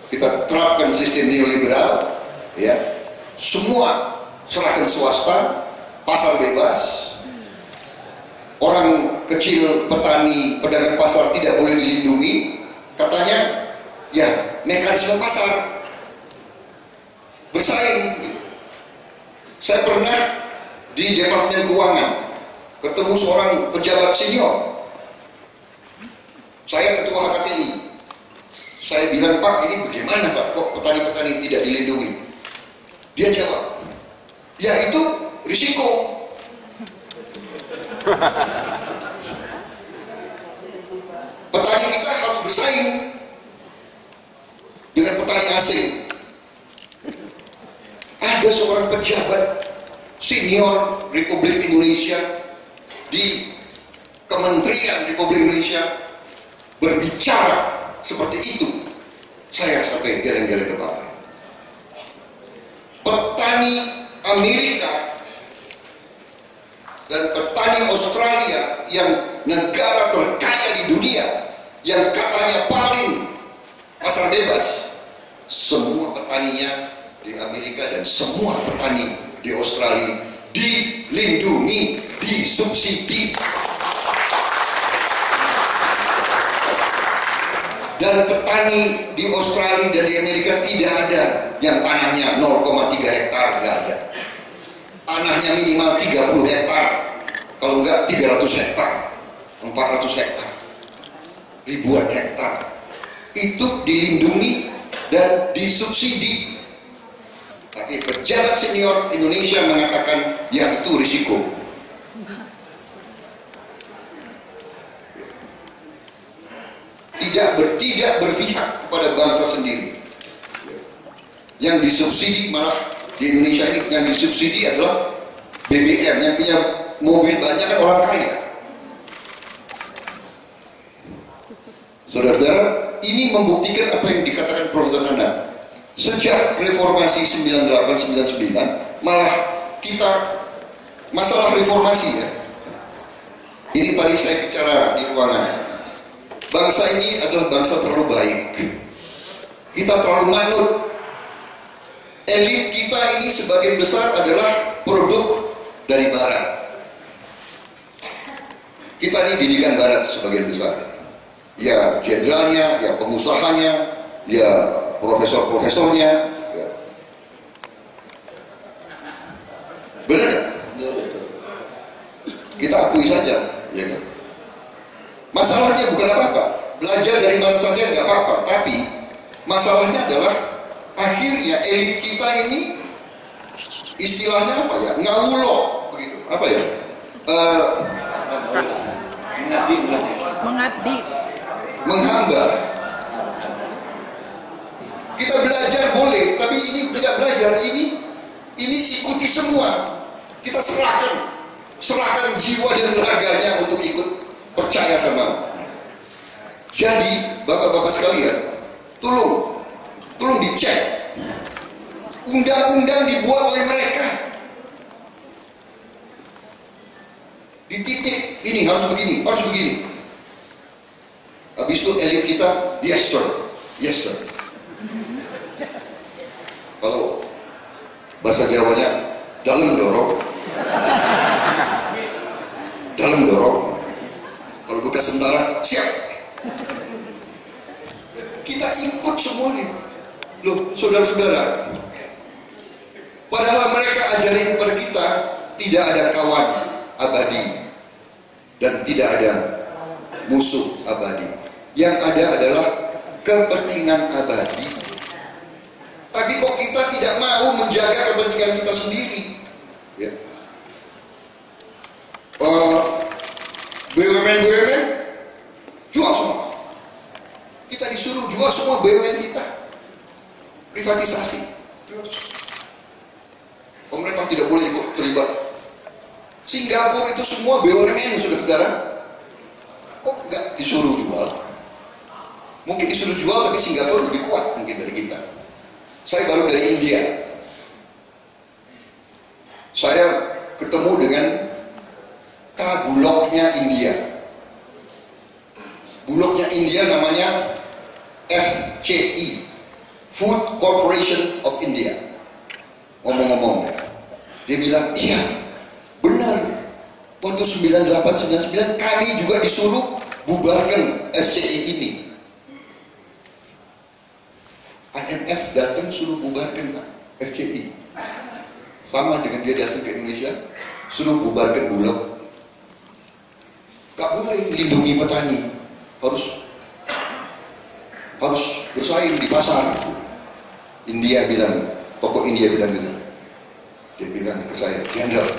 kita terapkan sistem neoliberal, ya, semua serahkan swasta, pasar bebas, orang kecil, petani, pedagang pasar tidak boleh dilindungi, katanya, ya mekanisme pasar bersaing. Saya pernah di Departemen Keuangan ketemu seorang pejabat senior, saya ketua HKTI. Saya bilang, Pak, ini bagaimana Pak, kok petani-petani tidak dilindungi? Dia jawab, ya itu risiko. Petani kita harus bersaing dengan petani asing. Ada seorang pejabat senior Republik Indonesia di Kementerian Republik Indonesia berbicara seperti itu. Saya sampai geleng-geleng kepala. Petani Amerika dan petani Australia yang negara terkaya di dunia, yang katanya paling pasar bebas, semua petaninya di Amerika dan semua petani di Australia dilindungi, disubsidi. Dan petani di Australia dan di Amerika tidak ada yang tanahnya 0,3 hektar, nggak ada. Tanahnya minimal 30 hektar, kalau enggak 300 hektar, 400 hektar, ribuan hektar. Itu dilindungi dan disubsidi. Tapi pejabat senior Indonesia mengatakan, ya itu risiko. Tidak berpihak kepada bangsa sendiri. Yang disubsidi malah di Indonesia ini yang disubsidi adalah BBM. Yang punya mobil banyak kan orang kaya. Saudara-saudara, ini membuktikan apa yang dikatakan Profesor Nana. Sejak reformasi 98-99 malah kita masalah reformasi ya. Ini tadi saya bicara di ruangan. Bangsa ini adalah bangsa terlalu baik. Kita terlalu manut. Elit kita ini sebagian besar adalah produk dari barat. Kita ini didikan barat sebagian besar. Ya jenderalnya, ya pengusahanya, ya profesor-profesornya. Ya. Benar ya? Kita akui saja. Ya kan? Masalahnya bukan apa-apa. Belajar dari mana saja nggak apa-apa. Tapi masalahnya adalah akhirnya elit kita ini istilahnya apa ya? Ngawulo begitu. Apa ya? Mengabdi. Menghamba. Kita belajar boleh, tapi ini tidak belajar. Ini ikuti semua. Kita serahkan jiwa dan raganya untuk ikut percaya sama. Jadi bapak-bapak sekalian, tolong dicek. Undang-undang dibuat oleh mereka. Di titik ini harus begini, harus begini. Habis itu elit kita, yes sir, yes sir. Kalau bahasa Jawanya dalam dorong. Dalam dorong. Kalau bekas tentara, siap. Kita ikut semua nih. Loh, saudara-saudara. Padahal mereka ajarin kepada kita tidak ada kawan abadi dan tidak ada musuh abadi. Yang ada adalah kepentingan abadi. Tapi kok kita tidak mau menjaga kepentingan kita sendiri? Ya. BUMN jual semua. Kita disuruh jual semua BUMN kita, privatisasi. Pemerintah tidak boleh ikut terlibat. Singapura itu semua BUMN, saudara-saudara. Kok nggak disuruh jual? Mungkin disuruh jual, tapi Singapura lebih kuat mungkin dari kita. Saya baru dari India. Saya ketemu dengan Bulognya India. Bulognya India namanya FCI, Food Corporation of India. Ngomong-ngomong, dia bilang, iya, benar. Waktu 98-99 kami juga disuruh bubarkan FCI ini. IMF datang suruh bubarkan FCI. Sama dengan dia datang ke Indonesia, suruh bubarkan Bulog. Gak boleh lindungi petani, harus bersaing di pasar. India bilang, tokoh India bilang gitu. Dia bilang ke saya, Jenderal,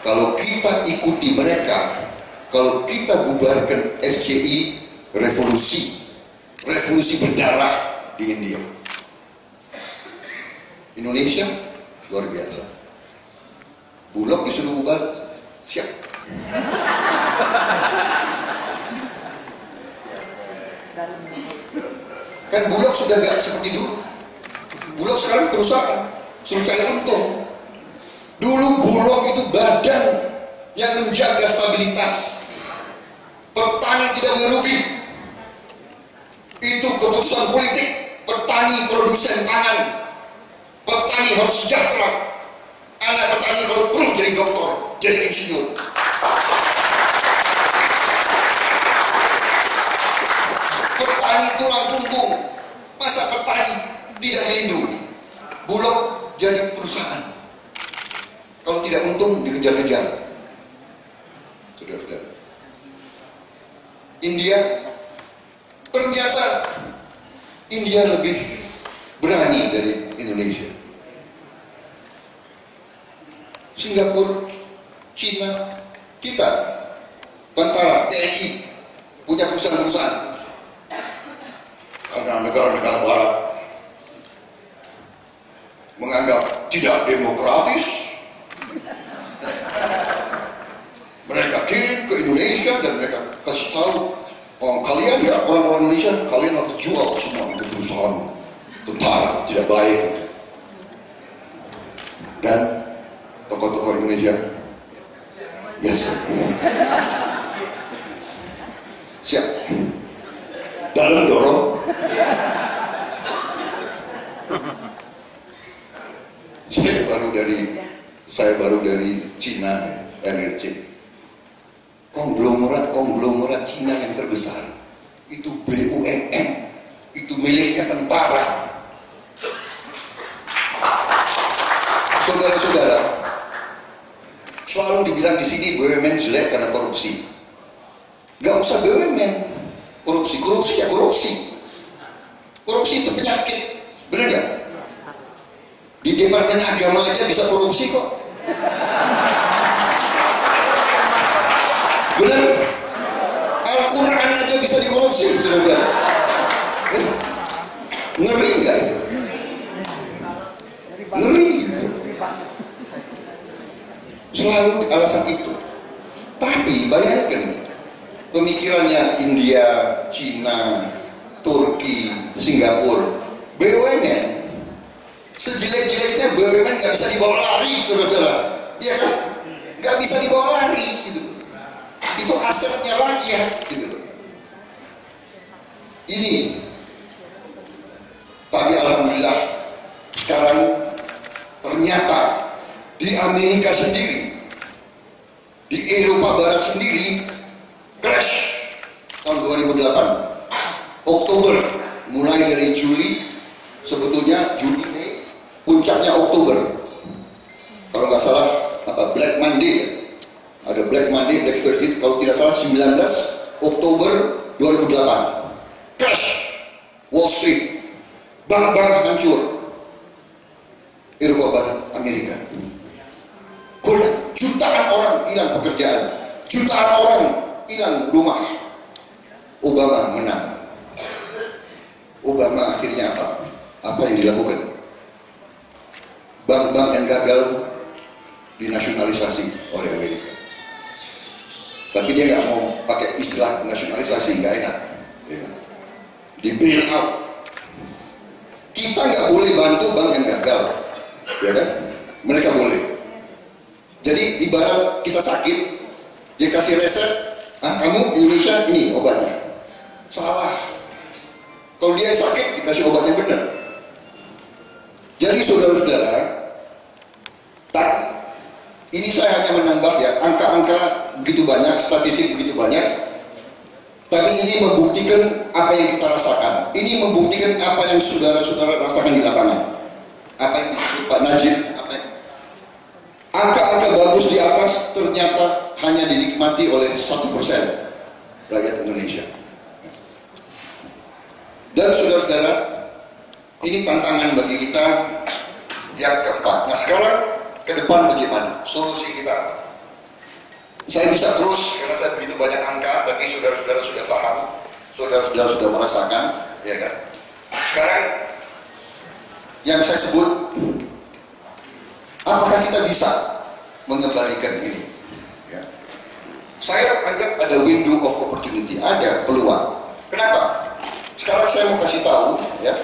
kalau kita ikuti mereka, kalau kita bubarkan FCI, revolusi berdarah di India. Indonesia luar biasa. Bulog disuruh bubar, siap. Kan Bulog sudah nggak seperti dulu. Bulog sekarang perusahaan, suruh cari untung. Dulu Bulog itu badan yang menjaga stabilitas. Petani tidak merugi. Itu keputusan politik. Petani produsen pangan. Petani harus sejahtera. Anak petani kalau perlu jadi dokter, jadi insinyur. Petani tulang punggung. Masa petani tidak dilindungi? Bulog jadi perusahaan. Kalau tidak untung dikejar-kejar. Saudara-saudara. India, ternyata India lebih berani dari Indonesia. Singapura, Cina, kita, tentara, TNI, punya perusahaan-perusahaan. Karena negara-negara barat menganggap tidak demokratis. Mereka kirim ke Indonesia dan mereka kasih tahu, oh, kalian ya orang-orang Indonesia, kalian harus jual semua itu perusahaan tentara, tidak baik. Gitu. Dan tokoh-tokoh Indonesia, yes, siap, dalam dorong. Saya baru dari Cina, NRC. Konglomerat Cina yang terbesar itu BUMN, itu miliknya tentara. Saudara-saudara, selalu dibilang di sini BUMN jelek karena korupsi. Gak usah BUMN, korupsi ya korupsi. Korupsi itu penyakit, benar gak? Di Departemen Agama aja bisa korupsi kok. Benar? Al-Quran aja bisa dikorupsi, saudara. Ngeri nggak itu? Ngeri. Selalu alasan itu. Tapi bayangkan pemikirannya India, Cina, Turki, Singapura, BUMN. Sejelek-jeleknya BUMN nggak bisa dibawa lari, saudara-saudara. Iya kan? Nggak bisa dibawa lari, gitu. Itu asetnya rakyat, gitu. Ini. Tapi alhamdulillah sekarang ternyata di Amerika sendiri, di Eropa Barat sendiri, crash tahun 2008, Oktober, mulai dari Juli, sebetulnya Juli, puncaknya Oktober. Kalau nggak salah Black Monday, ada Black Monday, Black Friday, kalau tidak salah 19 Oktober 2008, crash Wall Street, bank-bank hancur, Eropa Barat, Amerika, jutaan orang hilang pekerjaan, jutaan orang hilang rumah. Obama menang. Obama akhirnya apa? Apa yang dilakukan? Bank-bank yang gagal dinasionalisasi oleh Amerika. Tapi dia nggak mau pakai istilah nasionalisasi, nggak enak. Di bail out. Kita nggak boleh bantu bank yang gagal, ya kan? Mereka boleh. Jadi ibarat kita sakit, dia kasih resep, kamu Indonesia ini obatnya. Salah. Kalau dia sakit dikasih obat yang benar. Jadi saudara-saudara, ini saya hanya menambah ya, angka-angka begitu banyak, statistik begitu banyak, tapi ini membuktikan apa yang kita rasakan. Ini membuktikan apa yang saudara-saudara rasakan di lapangan. Apa yang disebut Pak Najib, angka-angka bagus di atas ternyata hanya dinikmati oleh 1% rakyat Indonesia. Dan saudara-saudara, ini tantangan bagi kita yang keempat. Nah sekarang ke depan bagaimana? Solusi kita apa? Saya bisa terus karena saya begitu banyak angka, tapi saudara-saudara sudah paham, saudara-saudara sudah merasakan, ya kan? Sekarang yang saya sebut, apakah kita bisa mengembalikan ini? Ya. Saya anggap ada window of opportunity, ada peluang. Kenapa? Sekarang saya mau kasih tahu, ya,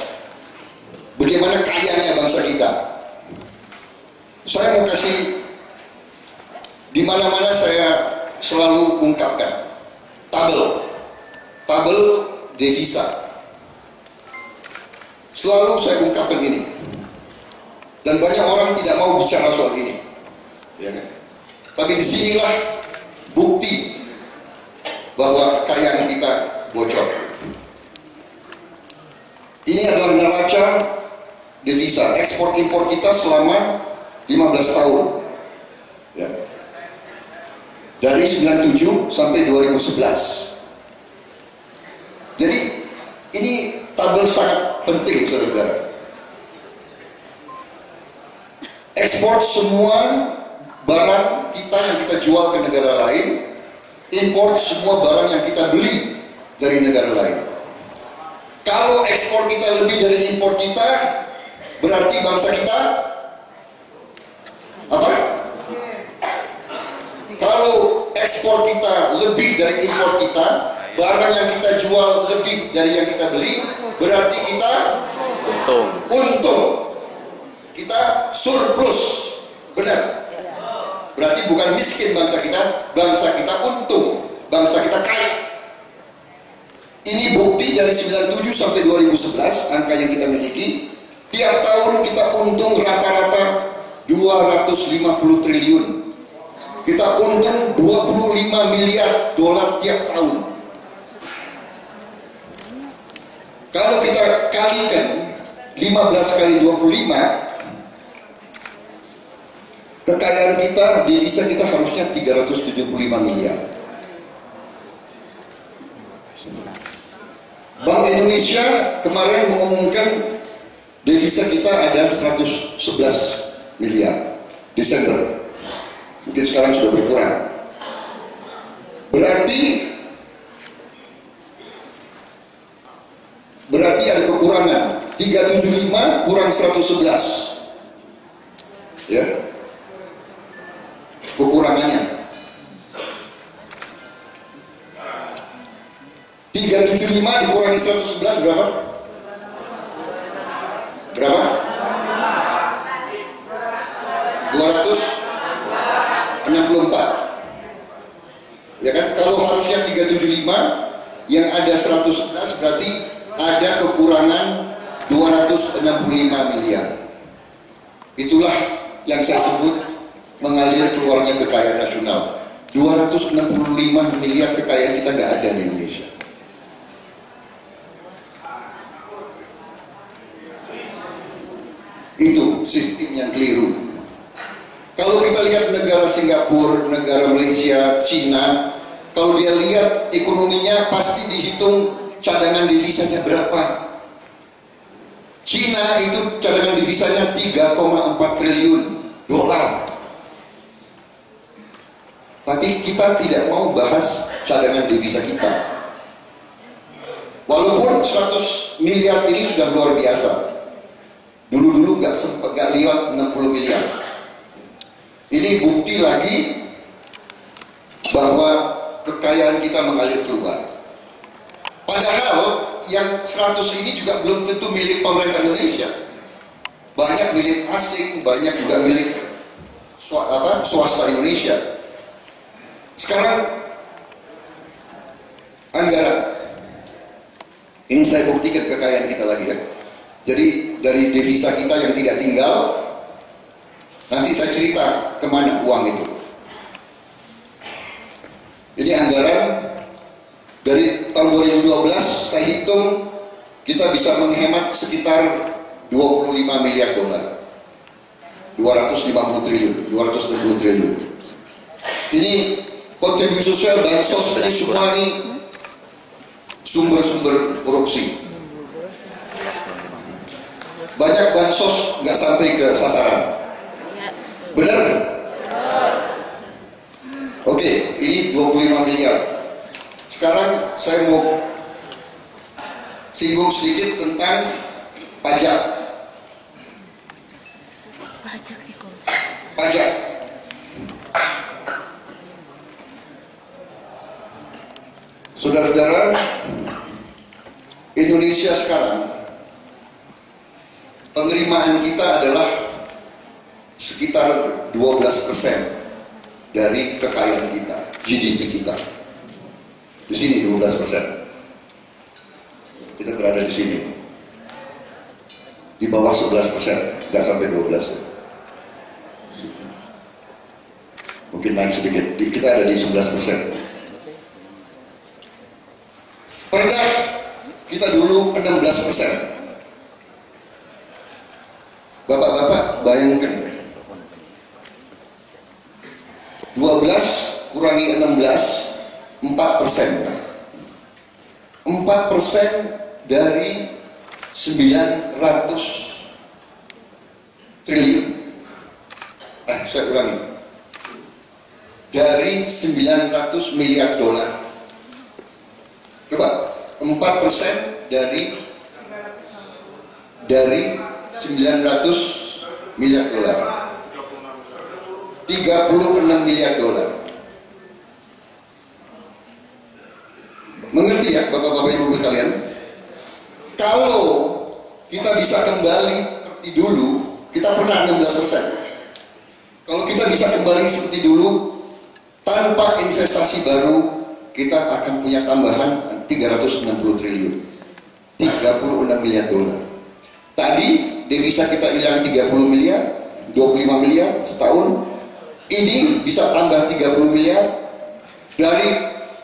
bagaimana kayanya bangsa kita. Saya mau kasih, di mana-mana saya selalu ungkapkan tabel devisa. Selalu saya ungkapkan ini. Dan banyak orang tidak mau bicara soal ini, ya kan? Tapi disinilah bukti bahwa kekayaan kita bocor. Ini adalah neraca devisa ekspor impor kita selama 15 tahun, ya. Dari 97 sampai 2011. Jadi ini tabel sangat penting, saudara-saudara. Ekspor semua barang kita yang kita jual ke negara lain, import semua barang yang kita beli dari negara lain. Kalau ekspor kita lebih dari impor kita, berarti bangsa kita ekspor kita lebih dari impor kita, barang yang kita jual lebih dari yang kita beli, berarti kita untung. Kita surplus. Benar. Berarti bukan miskin bangsa kita untung, bangsa kita kaya. Ini bukti dari 97 sampai 2011, angka yang kita miliki. Tiap tahun kita untung rata-rata 250 triliun. Kita untung 25 miliar dolar tiap tahun. Kalau kita kalikan 15 kali 25, kekayaan kita, devisa kita harusnya 375 miliar. Bank Indonesia kemarin mengumumkan devisa kita ada 111 miliar Desember. Mungkin sekarang sudah berkurang. Berarti ada kekurangan. 375 kurang 111. Ya. Kekurangannya 375 dikurangi 111 berapa? Berapa? 264. Ya kan? Kalau harusnya 375, yang ada 111, berarti ada kekurangan 265 miliar. Itulah yang saya sebut mengalir keluarnya kekayaan nasional. 265 miliar kekayaan kita nggak ada di Indonesia. Itu sistem yang keliru. Kalau kita lihat negara Singapura, negara Malaysia, Cina, kalau dia lihat ekonominya pasti dihitung cadangan devisanya berapa. Cina itu cadangan devisanya 3,4 triliun dolar. Tapi kita tidak mau bahas cadangan devisa kita. Walaupun 100 miliar ini sudah luar biasa. Dulu-dulu nggak lihat 60 miliar. Ini bukti lagi bahwa kekayaan kita mengalir keluar. Padahal yang 100 ini juga belum tentu milik pemerintah Indonesia. Banyak milik asing, banyak juga milik swasta Indonesia. Sekarang anggaran. Ini saya buktikan kekayaan kita lagi ya. Jadi dari devisa kita yang tidak tinggal, nanti saya cerita kemana uang itu. Jadi anggaran dari tahun 2012 saya hitung kita bisa menghemat sekitar 25 miliar dolar. 250 triliun, 260 triliun. Ini kontribusi sosial, bansos, ini semua ini sumber-sumber korupsi. Banyak bansos nggak sampai ke sasaran. Benar? Oke, ini 25 miliar. Sekarang saya mau singgung sedikit tentang pajak. Pajak. Saudara-saudara, Indonesia sekarang penerimaan kita adalah sekitar 12% dari kekayaan kita, GDP kita. Di sini 12%. Kita berada di sini. Di bawah 11%, nggak sampai 12. Mungkin naik sedikit. Kita ada di 11%. Pernah kita dulu 16%. Bapak-bapak bayangkan 12 kurangi 16, 4%. 4% dari 900 triliun. Saya ulangi. Dari 900 miliar dolar. Coba, 4% dari 900 miliar dolar. 36 miliar dolar. Bapak-bapak Ibu sekalian, kalau kita bisa kembali seperti dulu, kita pernah 16%. Kalau kita bisa kembali seperti dulu, tanpa investasi baru, kita akan punya tambahan 360 triliun, 36 miliar dolar. Tadi devisa kita hilang 30 miliar, 25 miliar setahun. Ini bisa tambah 30 miliar. Dari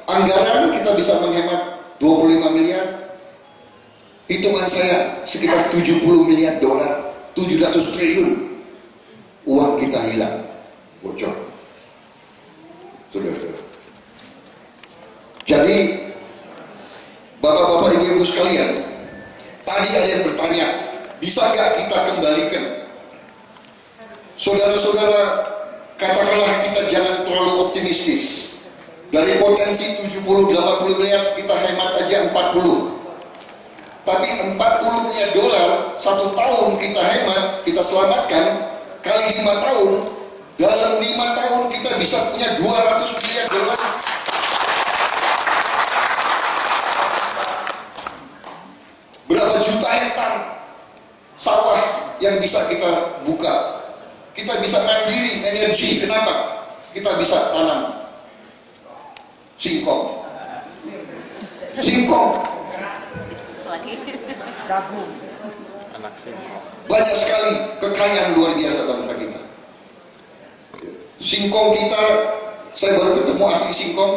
anggaran kita bisa menghemat 25 miliar. Hitungan saya sekitar 70 miliar dolar, 700 triliun. Uang kita hilang, bocor. Saudara-saudara. Jadi, Bapak-bapak, Ibu-ibu sekalian, tadi ada yang bertanya, bisa nggak kita kembalikan? Saudara-saudara, katakanlah kita jangan terlalu optimistis. Dari potensi 70-80 miliar, kita hemat aja 40. Tapi 40 miliar dolar, 1 tahun kita hemat, kita selamatkan, kali 5 tahun, dalam 5 tahun kita bisa punya 200 miliar dolar. Berapa juta hektar sawah yang bisa kita buka. Kita bisa mandiri energi. Kenapa? Kita bisa tanam singkong. Jagung. Anak singkong. Banyak sekali kekayaan luar biasa bangsa kita. Singkong kita, saya baru ketemu ahli singkong.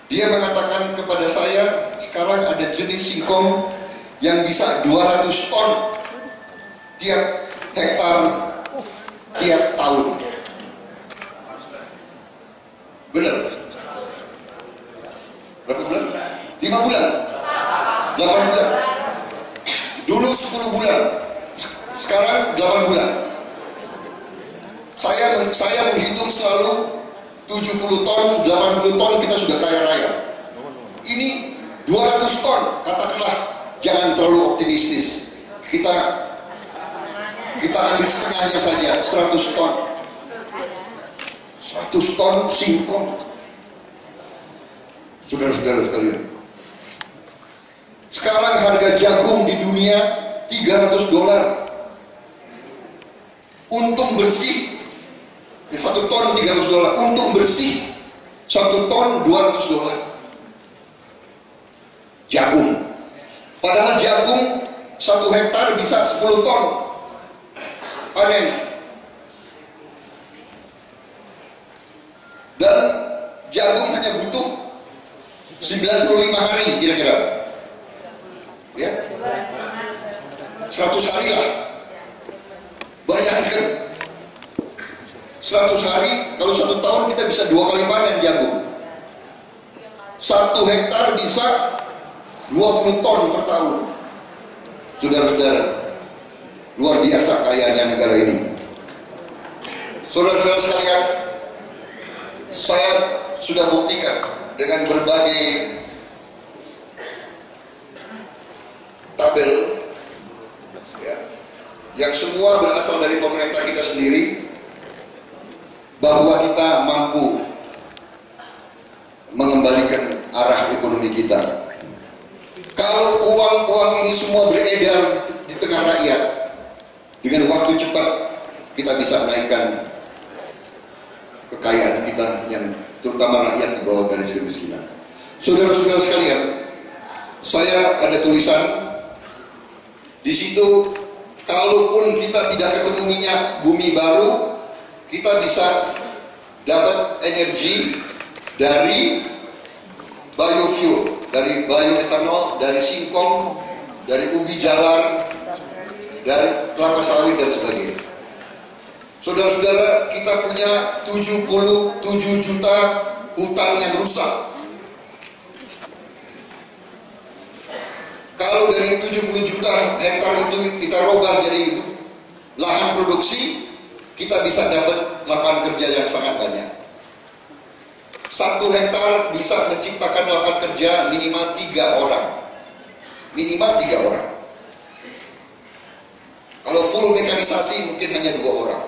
Dia mengatakan kepada saya, sekarang ada jenis singkong yang bisa 200 ton tiap hektar tiap tahun. Benar? Berapa bulan? 5 bulan? 8 bulan? Dulu 10 bulan, sekarang 8 bulan. Saya menghitung selalu 70 ton, 80 ton kita sudah kaya raya. Ini 200 ton, katakanlah jangan terlalu optimistis. Kita ambil setengahnya saja, 100 ton. 100 ton singkong. Saudara-saudara sekalian. Sekarang harga jagung di dunia 300 dolar. Untung bersih 1 ton 300 dolar. Untung bersih 1 ton 200 dolar. Jagung. Padahal jagung 1 hektar bisa 10 ton panen. Dan jagung hanya butuh 95 hari kira-kira. Ya. 100 hari lah. Bayangkan 100 hari, kalau 1 tahun kita bisa 2 kali panen jagung. 1 hektar bisa 20 ton per tahun. Saudara-saudara, luar biasa kayanya negara ini. Saudara-saudara sekalian, saya sudah buktikan dengan berbagai tabel ya, yang semua berasal dari pemerintah kita sendiri, bahwa kita mampu mengembalikan arah ekonomi kita. Kalau uang-uang ini semua beredar di tengah rakyat, dengan waktu cepat kita bisa naikkan kekayaan kita, yang terutama rakyat di bawah garis kemiskinan. Saudara-saudara sekalian, saya ada tulisan di situ, kalaupun kita tidak ketemu minyak bumi baru, kita bisa dapat energi dari biofuel, dari bioetanol, dari singkong, dari ubi jalar, dari kelapa sawit dan sebagainya. Saudara-saudara, kita punya 77 juta hutan yang rusak. Kalau dari 70 juta hektar itu kita robah jadi lahan produksi, kita bisa dapat lapangan kerja yang sangat banyak. 1 hektar bisa menciptakan lapangan kerja minimal 3 orang. Minimal 3 orang. Kalau full mekanisasi mungkin hanya 2 orang.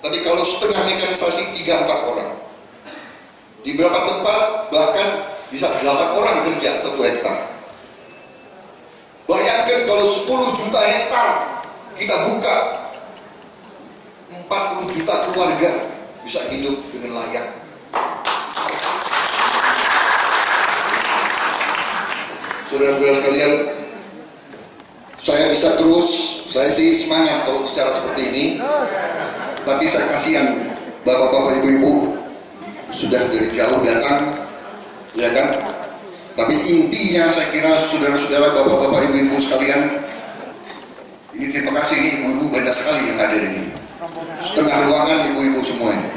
Tapi kalau setengah mekanisasi 3-4 orang. Di beberapa tempat bahkan bisa 8 orang kerja 1 hektar. Bayangkan kalau 10 juta hektar kita buka, 40 juta keluarga bisa hidup dengan layak. Saudara-saudara sekalian, saya bisa terus, saya sih semangat kalau bicara seperti ini, tapi saya kasihan bapak-bapak ibu-ibu sudah dari jauh datang, ya kan? Tapi intinya saya kira saudara-saudara, bapak-bapak ibu-ibu sekalian, ini terima kasih nih ibu-ibu banyak sekali yang hadir ini. Setengah ruangan ibu-ibu semua ini.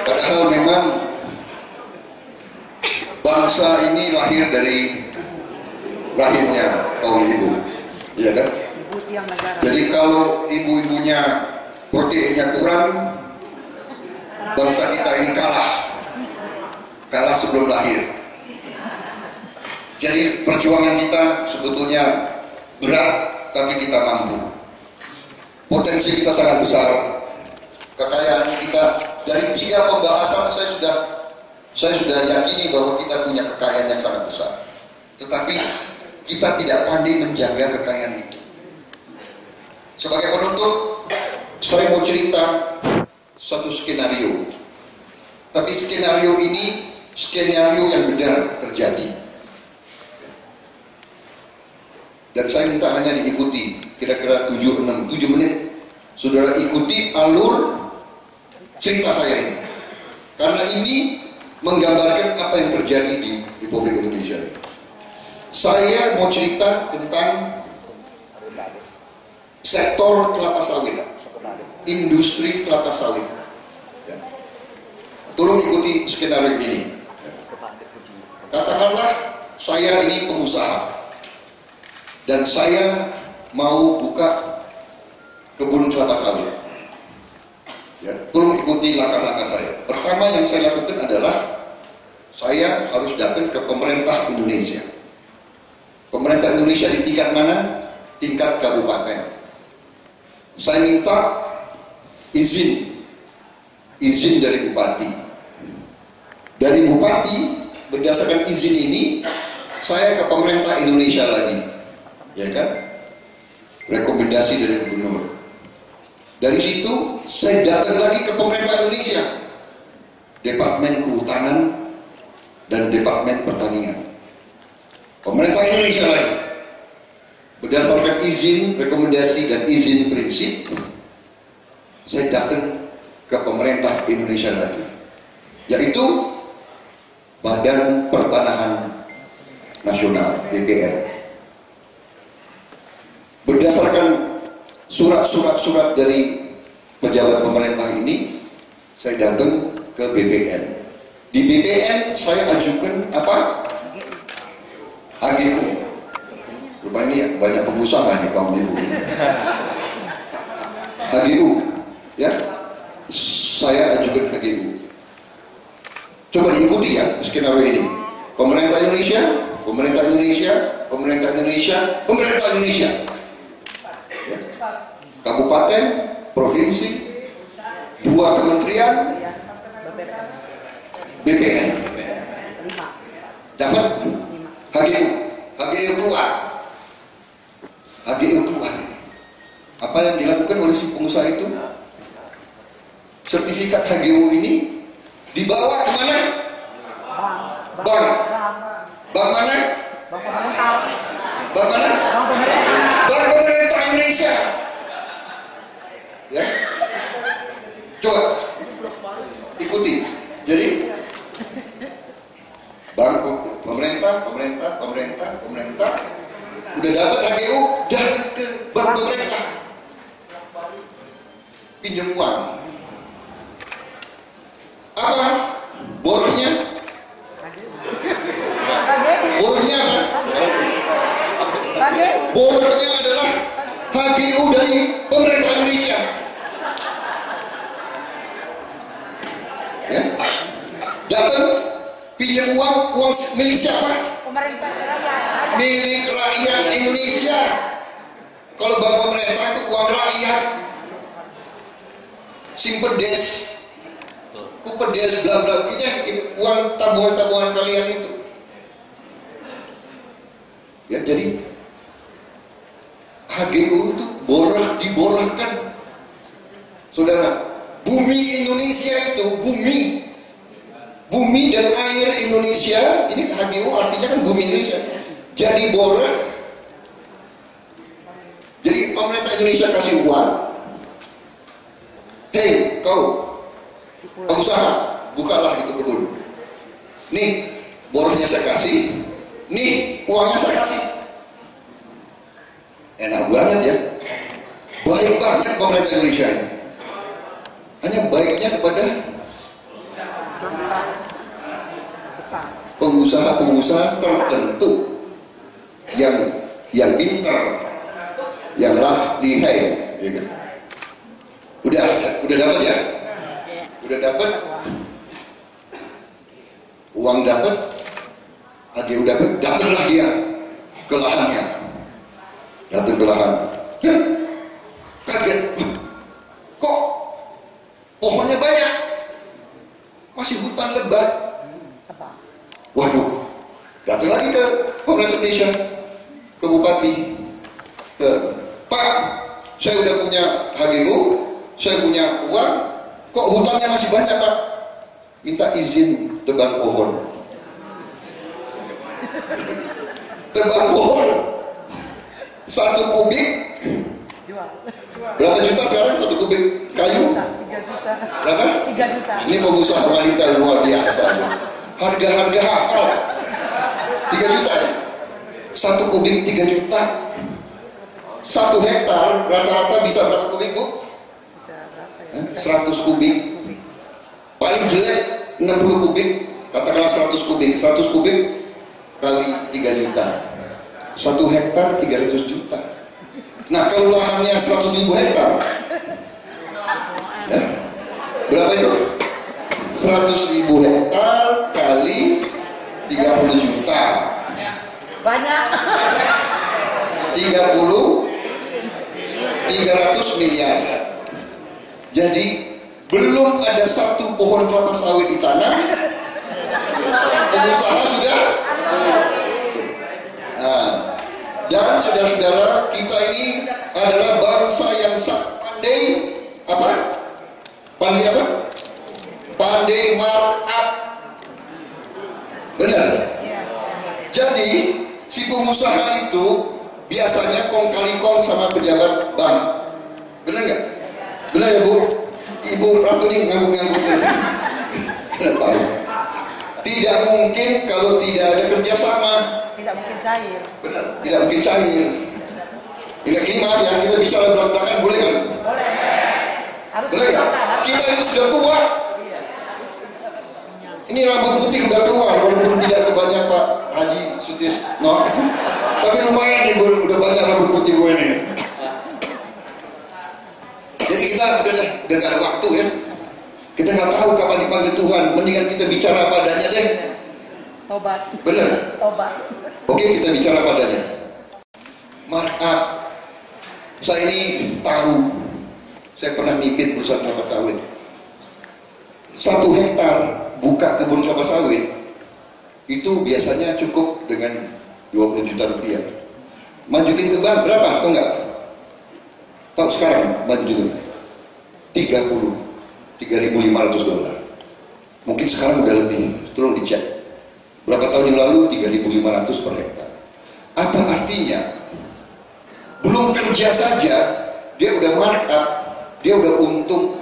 Padahal memang bangsa ini lahir dari rahimnya kaum ibu, iya kan? Jadi kalau ibu-ibunya proteinnya kurang, bangsa kita ini kalah sebelum lahir. Jadi perjuangan kita sebetulnya berat, tapi kita mampu. Potensi kita sangat besar. Kekayaan kita dari 3 pembahasan saya sudah yakini bahwa kita punya kekayaan yang sangat besar. Tetapi kita tidak pandai menjaga kekayaan itu. Sebagai penutup, saya mau cerita satu skenario. Tapi skenario ini skenario yang benar terjadi. Dan saya minta hanya diikuti kira-kira 7 menit. Saudara ikuti alur cerita saya ini. Karena ini menggambarkan apa yang terjadi di Republik Indonesia. Saya mau cerita tentang sektor kelapa sawit, industri kelapa sawit. Tolong ikuti skenario ini. Katakanlah saya ini pengusaha dan saya mau buka kebun kelapa sawit. Ya, tolong ikuti langkah-langkah saya. Pertama yang saya lakukan adalah saya harus datang ke pemerintah Indonesia. Pemerintah Indonesia di tingkat mana? Tingkat kabupaten. Saya minta izin dari bupati. Dari bupati, berdasarkan izin ini, saya ke pemerintah Indonesia lagi, ya kan? Rekomendasi dari gubernur. Dari situ saya datang lagi ke pemerintah Indonesia, Departemen Kehutanan dan Departemen Pertanian. Pemerintah Indonesia lagi, berdasarkan izin, rekomendasi dan izin prinsip, saya datang ke pemerintah Indonesia lagi, yaitu Badan Pertanahan Nasional (BPN). Berdasarkan surat dari pejabat pemerintah ini, saya datang ke BPN. Di BPN saya ajukan apa? HGU. Rupanya ini banyak pengusaha nih kaum ibu. HGU, ya. Saya ajukan HGU. Coba diikuti ya skenario ini. Pemerintah Indonesia, pemerintah Indonesia, pemerintah Indonesia, pemerintah Indonesia. Ya. Kabupaten, provinsi, 2 kementerian, BPN. Dapat HGU keluar. HGU keluar. Apa yang dilakukan oleh si pengusaha itu? Sertifikat HGU ini dibawa kemana? Bank. Bank mana? Bank mana? Bank pemerintah Indonesia. Ya. Coba ikuti. Jadi bank pemerintah udah dapat HGU, datang ke bank pemerintah, pinjam uang. Apa? Boroknya apa? Boroknya adalah HGU dari pemerintah Indonesia. Ya. Datang pinjam uang milik siapa? Pemerintah rakyat. Milik rakyat Indonesia. Kalau bank pemerintah itu uang rakyat. Simpen des Kupedes bla bla, itu uang tabungan kalian itu. Ya, jadi HGU itu diborahkan. Saudara, bumi Indonesia itu, bumi dan air Indonesia, ini HGU artinya kan bumi Indonesia, jadi borah. Jadi pemerintah Indonesia kasih uang, hei kau pengusaha, bukalah itu kebun. Nih, borosnya saya kasih. Nih, uangnya saya kasih. Enak banget ya. Baik banget pemerintah Indonesia ini. Hanya baiknya kepada pengusaha-pengusaha tertentu yang pintar, yang lihai. Ya kan? Udah dapat ya? Udah dapat, uang dapat, HGU dapat, datanglah dia ke lahannya, datang ke lahan, kaget, kok pohonnya banyak, masih hutan lebat. Waduh, datang lagi ke pemerintah Indonesia, ke bupati, Pak, saya udah punya HGU, saya punya uang, kok hutannya masih banyak Pak? Minta izin tebang pohon. Tebang pohon 1 kubik berapa juta sekarang 1 kubik kayu? 3 juta. Berapa? 3 juta. Ini pengusaha wanita luar biasa. Harga hafal 3 juta ya? 1 kubik 3 juta. 1 hektar rata-rata bisa berapa kubik Bu? 100 kubik. Paling jelek 60 kubik. Katakanlah 100 kubik. 100 kubik kali 3 juta. 1 hektar 300 juta. Nah kalau lahannya 100.000 hektar ya, berapa itu? 100.000 hektar kali 30 juta. Banyak. 300 miliar. Jadi belum ada 1 pohon kelapa sawit ditanam, pengusaha sudah. Nah, dan saudara-saudara, kita ini adalah bangsa yang sangat pandai apa? Pandai apa? Pandai markup. Benar. Jadi si pengusaha itu biasanya kong kali kong sama pejabat bank. Benar nggak? Benar ya Bu? Ibu Ratu ini ngangguk-ngangguk terus. Kita tahu. Tidak mungkin kalau tidak ada kerjasama. Tidak mungkin cair. Benar, tidak mungkin cair. Ini maaf ya, kita bicara belak-belakan boleh kan? Boleh. Harus Benar nggak? Kita ini sudah tua. Ini rambut putih udah keluar, walaupun tidak sebanyak Pak Haji Sutisno. Tapi lumayan nih, udah banyak rambut putih gue ini. Jadi kita udah gak ada waktu ya. Kita nggak tahu kapan dipanggil Tuhan. Mendingan kita bicara apa adanya deh. Tobat. Bener. Tobat. Oke, kita bicara apa adanya. Markup. Saya ini tahu. Saya pernah mimpin perusahaan kelapa sawit. 1 hektar buka kebun kelapa sawit itu biasanya cukup dengan 20 juta rupiah. Majuin ke bank berapa? Tahu nggak? Tahu sekarang majuin 3.500 dolar. Mungkin sekarang udah lebih. Tolong dicek. Berapa tahun yang lalu 3.500 per hektar. Apa artinya? Belum kerja saja dia udah markup, dia udah untung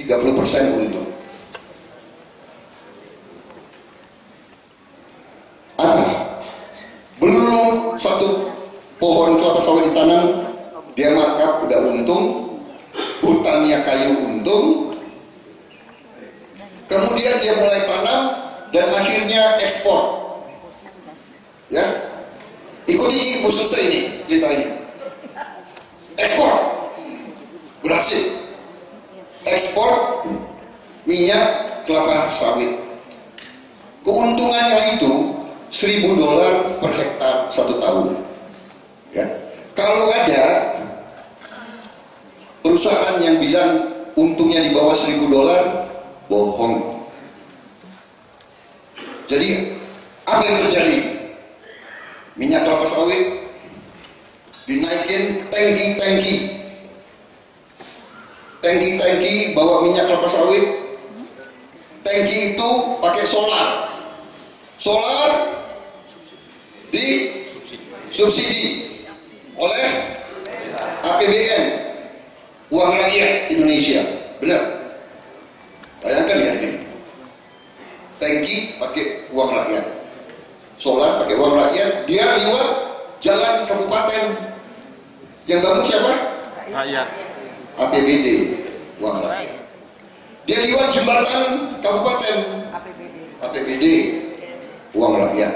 30% untung. Apa? Belum 1 pohon kelapa sawit ditanam, dia markup udah untung, hutannya kayu untung, kemudian dia mulai tanam dan akhirnya ekspor. Ya, ikuti ibu selesai ini cerita ini. Ekspor berhasil, ekspor minyak kelapa sawit. Keuntungannya itu $1.000 per hektar 1 tahun. Ya. Kalau ada perusahaan yang bilang untungnya di bawah $1.000, bohong. Jadi apa yang terjadi? Minyak kelapa sawit dinaikin tangki bawa minyak kelapa sawit. Tangki itu pakai solar di subsidi oleh APBN, uang rakyat Indonesia. Benar? Bayangkan ya ini. Tangki pakai uang rakyat, solar pakai uang rakyat. Dia lewat jalan kabupaten. Yang bangun siapa? Rakyat. APBD, uang rakyat. Dia lewat jembatan kabupaten. APBD, uang rakyat.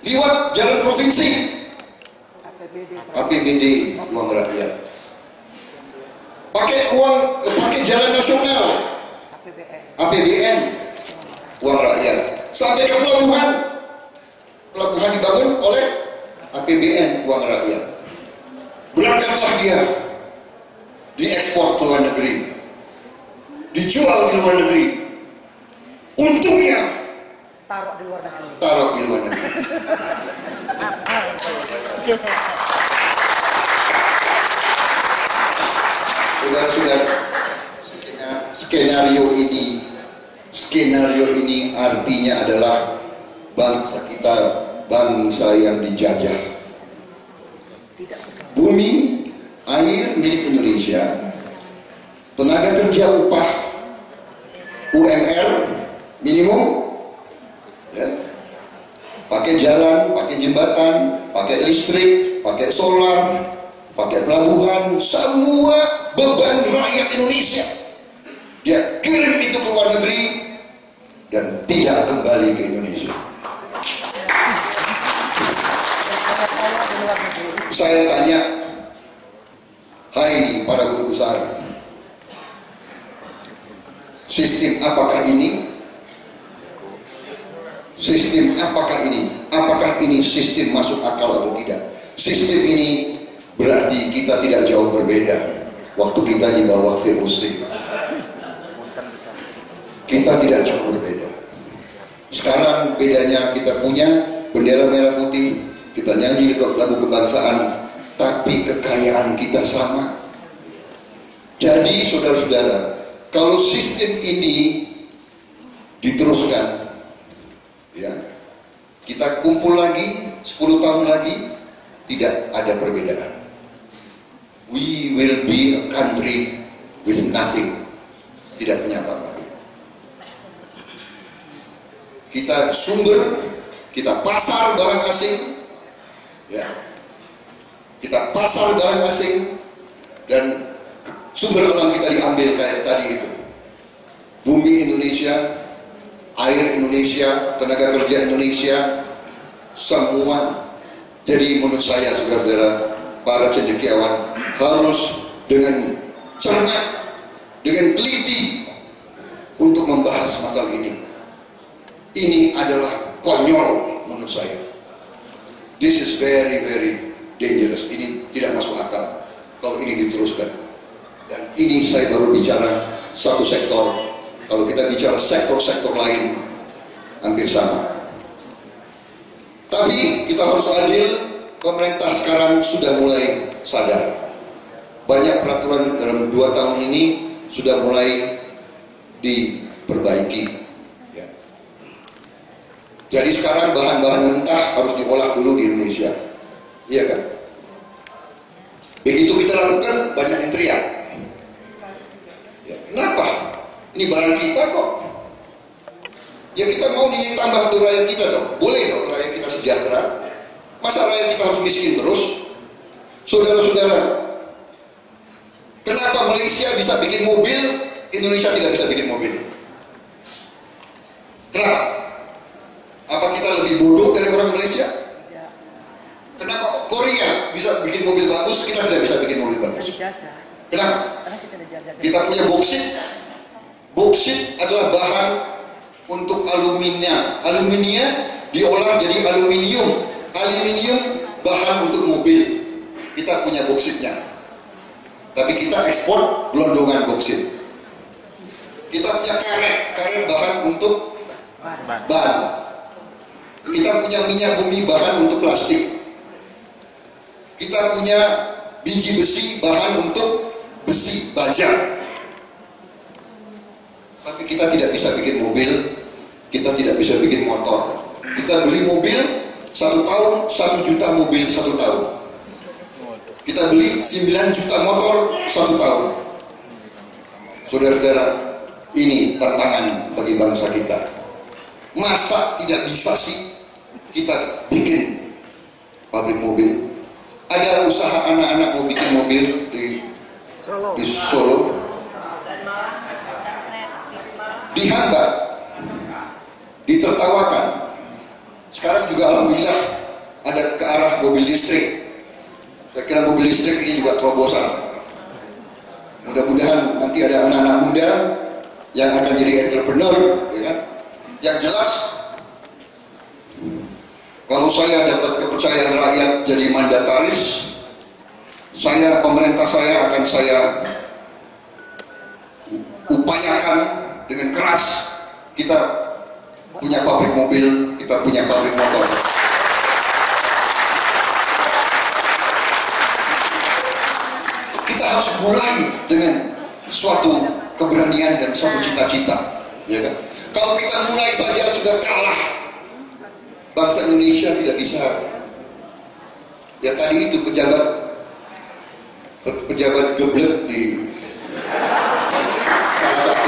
Lewat jalan provinsi. APBD, uang rakyat. Pakai jalan nasional. APBN, uang rakyat. Sampai ke pelabuhan dibangun oleh APBN, uang rakyat. Berangkatlah dia, diekspor ke luar negeri, dijual ke luar negeri. Untungnya Taruh di luar negeri. taruh di luar negeri. Saudara-saudara, skenario ini artinya adalah bangsa kita, bangsa yang dijajah. Bumi, air milik Indonesia, tenaga kerja upah UMR minimum, ya, pakai jalan, pakai jembatan, pakai listrik, pakai solar, pakai pelabuhan, semua beban rakyat Indonesia dia kirim itu ke luar negeri dan tidak kembali ke Indonesia. Saya tanya, hai para guru besar, sistem apakah ini? Sistem apakah ini? Apakah ini sistem masuk akal atau tidak? Sistem ini berarti kita tidak jauh berbeda waktu kita di bawah VOC. Kita tidak jauh berbeda. Sekarang bedanya kita punya bendera merah putih, kita nyanyi lagu kebangsaan, tapi kekayaan kita sama. Jadi saudara-saudara, kalau sistem ini diteruskan, ya, kita kumpul lagi 10 tahun lagi, tidak ada perbedaan. We will be a country with nothing, tidak punya apa-apa. Kita kita pasar barang asing, ya, kita pasar barang asing, dan sumber alam kita diambil kayak tadi itu. Bumi Indonesia, air Indonesia, tenaga kerja Indonesia, semua. Jadi menurut saya, saudara-saudara, para cendekiawan harus dengan cermat, dengan teliti untuk membahas masalah ini. Ini adalah konyol menurut saya. This is very, very dangerous. Ini tidak masuk akal kalau ini diteruskan. Dan ini saya baru bicara satu sektor. Kalau kita bicara sektor-sektor lain, hampir sama. Tapi kita harus adil. Pemerintah sekarang sudah mulai sadar. Banyak peraturan dalam 2 tahun ini sudah mulai diperbaiki. Ya. Jadi sekarang bahan-bahan mentah harus diolah dulu di Indonesia. Iya kan? Begitu kita lakukan, banyak yang teriak. Ya, kenapa? Ini barang kita kok. Ya kita mau nilai tambah untuk rakyat kita dong. Boleh dong rakyat kita sejahtera. Masa rakyat kita harus miskin terus? Saudara-saudara, kenapa Malaysia bisa bikin mobil, Indonesia tidak bisa bikin mobil? Kenapa? Apa kita lebih bodoh dari orang Malaysia? Kenapa Korea bisa bikin mobil bagus, kita tidak bisa bikin mobil bagus? Kenapa? Kita punya boksit. Boksit adalah bahan untuk aluminium. Aluminium diolah jadi aluminium. Aluminium bahan untuk mobil. Kita punya boksitnya. Tapi kita ekspor gelondongan boksit. Kita punya karet bahan untuk ban. Kita punya minyak bumi bahan untuk plastik. Kita punya biji besi bahan untuk besi baja. Tapi kita tidak bisa bikin mobil, kita tidak bisa bikin motor. Kita beli mobil 1 tahun, 1 juta mobil 1 tahun. Kita beli 9 juta motor 1 tahun. Saudara-saudara, ini tantangan bagi bangsa kita. Masa tidak bisa sih kita bikin pabrik mobil? Ada usaha anak-anak mau bikin mobil di Solo, dihambat, ditertawakan. Sekarang juga alhamdulillah ada ke arah mobil listrik. Saya kira mobil listrik ini juga terobosan. Mudah-mudahan nanti ada anak-anak muda yang akan jadi entrepreneur, ya kan? Yang jelas, kalau saya dapat kepercayaan rakyat jadi mandataris, pemerintah saya akan saya upayakan dengan keras. Kita punya pabrik mobil, kita punya pabrik motor. Kita harus mulai dengan suatu keberanian dan suatu cita-cita, ya kan? Kalau kita mulai saja sudah kalah, bangsa Indonesia tidak bisa. Ya tadi itu pejabat geblek di salah satu,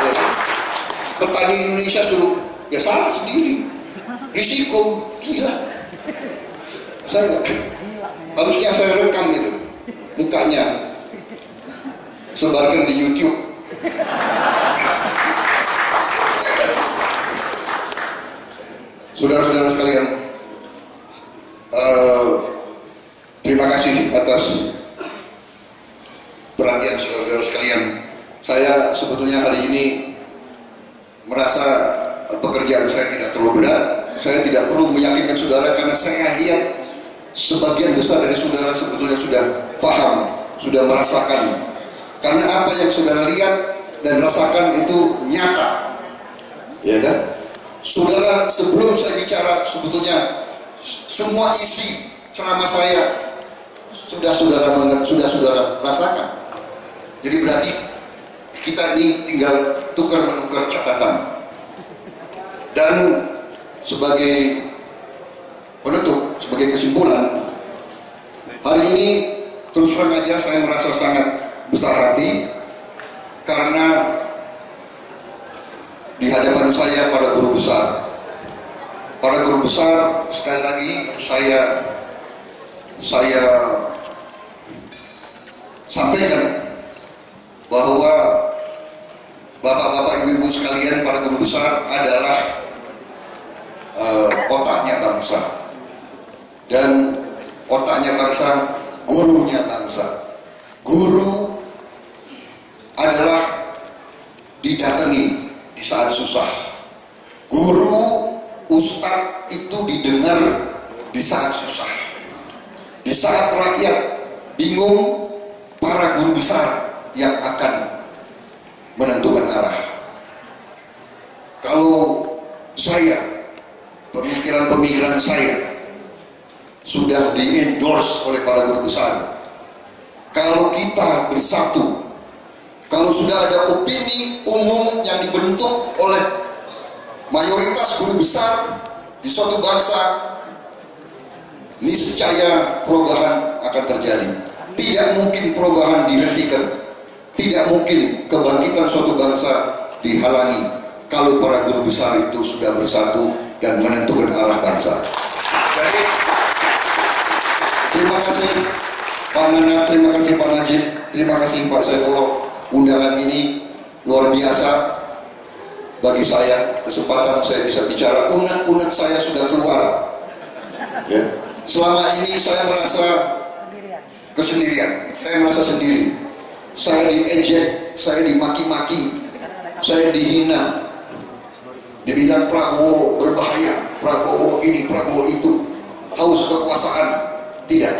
ya. Petani Indonesia suruh, ya salah sendiri, risiko, gila. Harusnya saya rekam itu mukanya, sebarkan di YouTube. Saudara-saudara sekalian, terima kasih atas perhatian saudara-saudara sekalian. Saya sebetulnya hari ini merasa pekerjaan saya tidak terlalu berat. Saya tidak perlu meyakinkan saudara karena saya lihat sebagian besar dari saudara sebetulnya sudah paham, sudah merasakan. Karena apa yang saudara lihat dan rasakan itu nyata, ya kan? Saudara, sebelum saya bicara, sebetulnya semua isi ceramah saya sudah saudara rasakan. Jadi berarti kita ini tinggal tukar menukar catatan. Dan sebagai penutup, sebagai kesimpulan, hari ini terus terang aja saya merasa sangat besar hati karena di hadapan saya para guru besar. Para guru besar, sekali lagi saya sampaikan bahwa bapak-bapak, ibu-ibu sekalian, para guru besar adalah otaknya bangsa. Dan otaknya bangsa, gurunya bangsa. Guru adalah didatangi di saat susah. Guru, ustadz itu didengar di saat susah. Di saat rakyat bingung, para guru besar yang akan menentukan arah. Kalau saya, pemikiran-pemikiran saya sudah di-endorse oleh para guru besar. Kalau kita bersatu, kalau sudah ada opini umum yang dibentuk oleh mayoritas guru besar di suatu bangsa, niscaya perubahan akan terjadi. Tidak mungkin perubahan dihentikan, tidak mungkin kebangkitan suatu bangsa dihalangi kalau para guru besar itu sudah bersatu dan menentukan arah bangsa. Jadi, terima kasih Pak Nana, terima kasih Pak Najib, terima kasih Pak Saifullah. Undangan ini luar biasa bagi saya. Kesempatan saya bisa bicara, unek-unek saya sudah keluar, ya. Selama ini saya merasa kesendirian, saya merasa sendiri. Saya diejek, saya dimaki-maki, saya dihina, dibilang Prabowo berbahaya, Prabowo ini, Prabowo itu, haus kekuasaan. Tidak.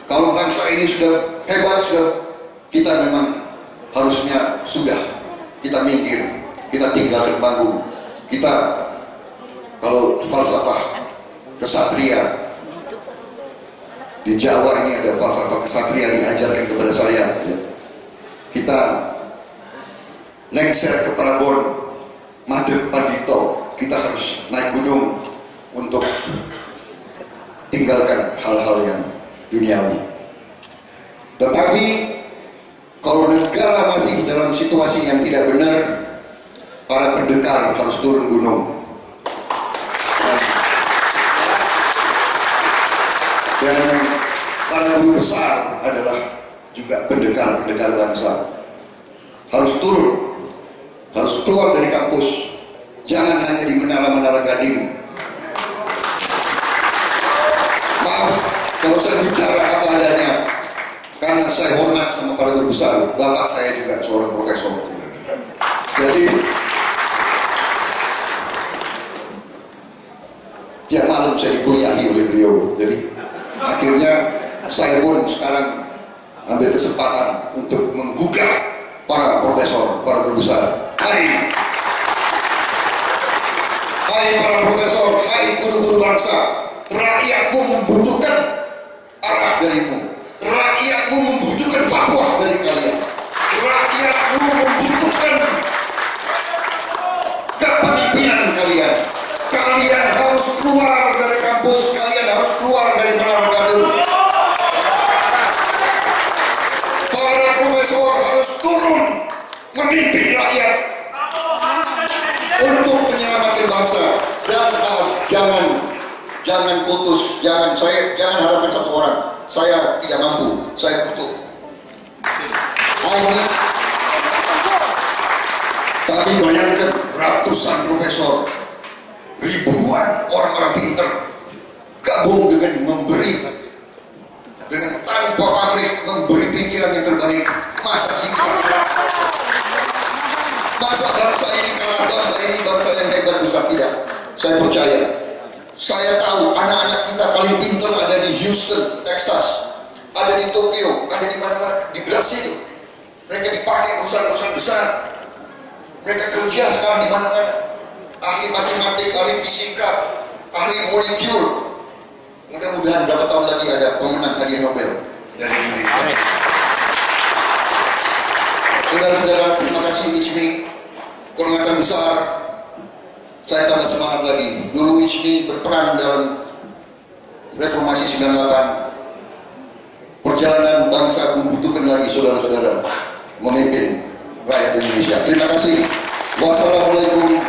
Kalau bangsa ini sudah hebat, kita memang harusnya sudah kita minggir, kita tinggalkan panggung. Kita kalau falsafah kesatria di Jawa ini ada falsafah kesatria diajarkan kepada saya. Kita lengser ke Prabon, madep Pandito, kita harus naik gunung untuk tinggalkan hal-hal yang duniawi. Tetapi kalau negara masih dalam situasi yang tidak benar, para pendekar harus turun gunung. Dan para guru besar adalah juga pendekar-pendekar bangsa. Harus turun, harus keluar dari kampus. Jangan hanya di menara-menara Gading. Maaf kalau saya bicara apa adanya, karena saya hormat sama para guru besar. Bapak saya juga seorang profesor. Jadi tiap malam saya dikuliahi oleh beliau. Jadi akhirnya saya pun sekarang ambil kesempatan untuk menggugah para profesor, para guru besar. Hai para profesor, hai guru-guru bangsa, rakyatmu membutuhkan arah darimu. Rakyatmu membutuhkan fatwa dari kalian. Rakyatmu membutuhkan kepemimpinan kalian. Kalian harus keluar dari kampus, kalian harus keluar dari menara Gading. Para profesor harus turun memimpin rakyat untuk menyelamatkan bangsa. Dan maaf, jangan putus, jangan harapkan satu orang. Saya tidak mampu, saya butuh. Tapi bayangkan ratusan profesor, ribuan orang-orang pinter gabung dengan memberi, dengan tanpa pamrih memberi pikiran yang terbaik. Masa sih kita kalah? Masa bangsa ini kalah? Bangsa yang hebat besar? Tidak. Saya percaya, saya tahu anak-anak kita paling pintar ada di Houston, Texas, ada di Tokyo, ada di mana-mana, di Brasil. Mereka dipakai perusahaan-perusahaan besar. Mereka kerja sekarang di mana-mana. Ahli matematik, ahli fisika, ahli molekul. Mudah-mudahan beberapa tahun lagi ada pemenang hadiah Nobel dari Indonesia. Amin. Saudara-saudara, terima kasih ICMI, kehormatan besar. Saya tambah semangat lagi. Dulu ICMI berperan dalam reformasi 98. Perjalanan bangsa membutuhkan lagi saudara-saudara memimpin rakyat Indonesia. Terima kasih. Wassalamualaikum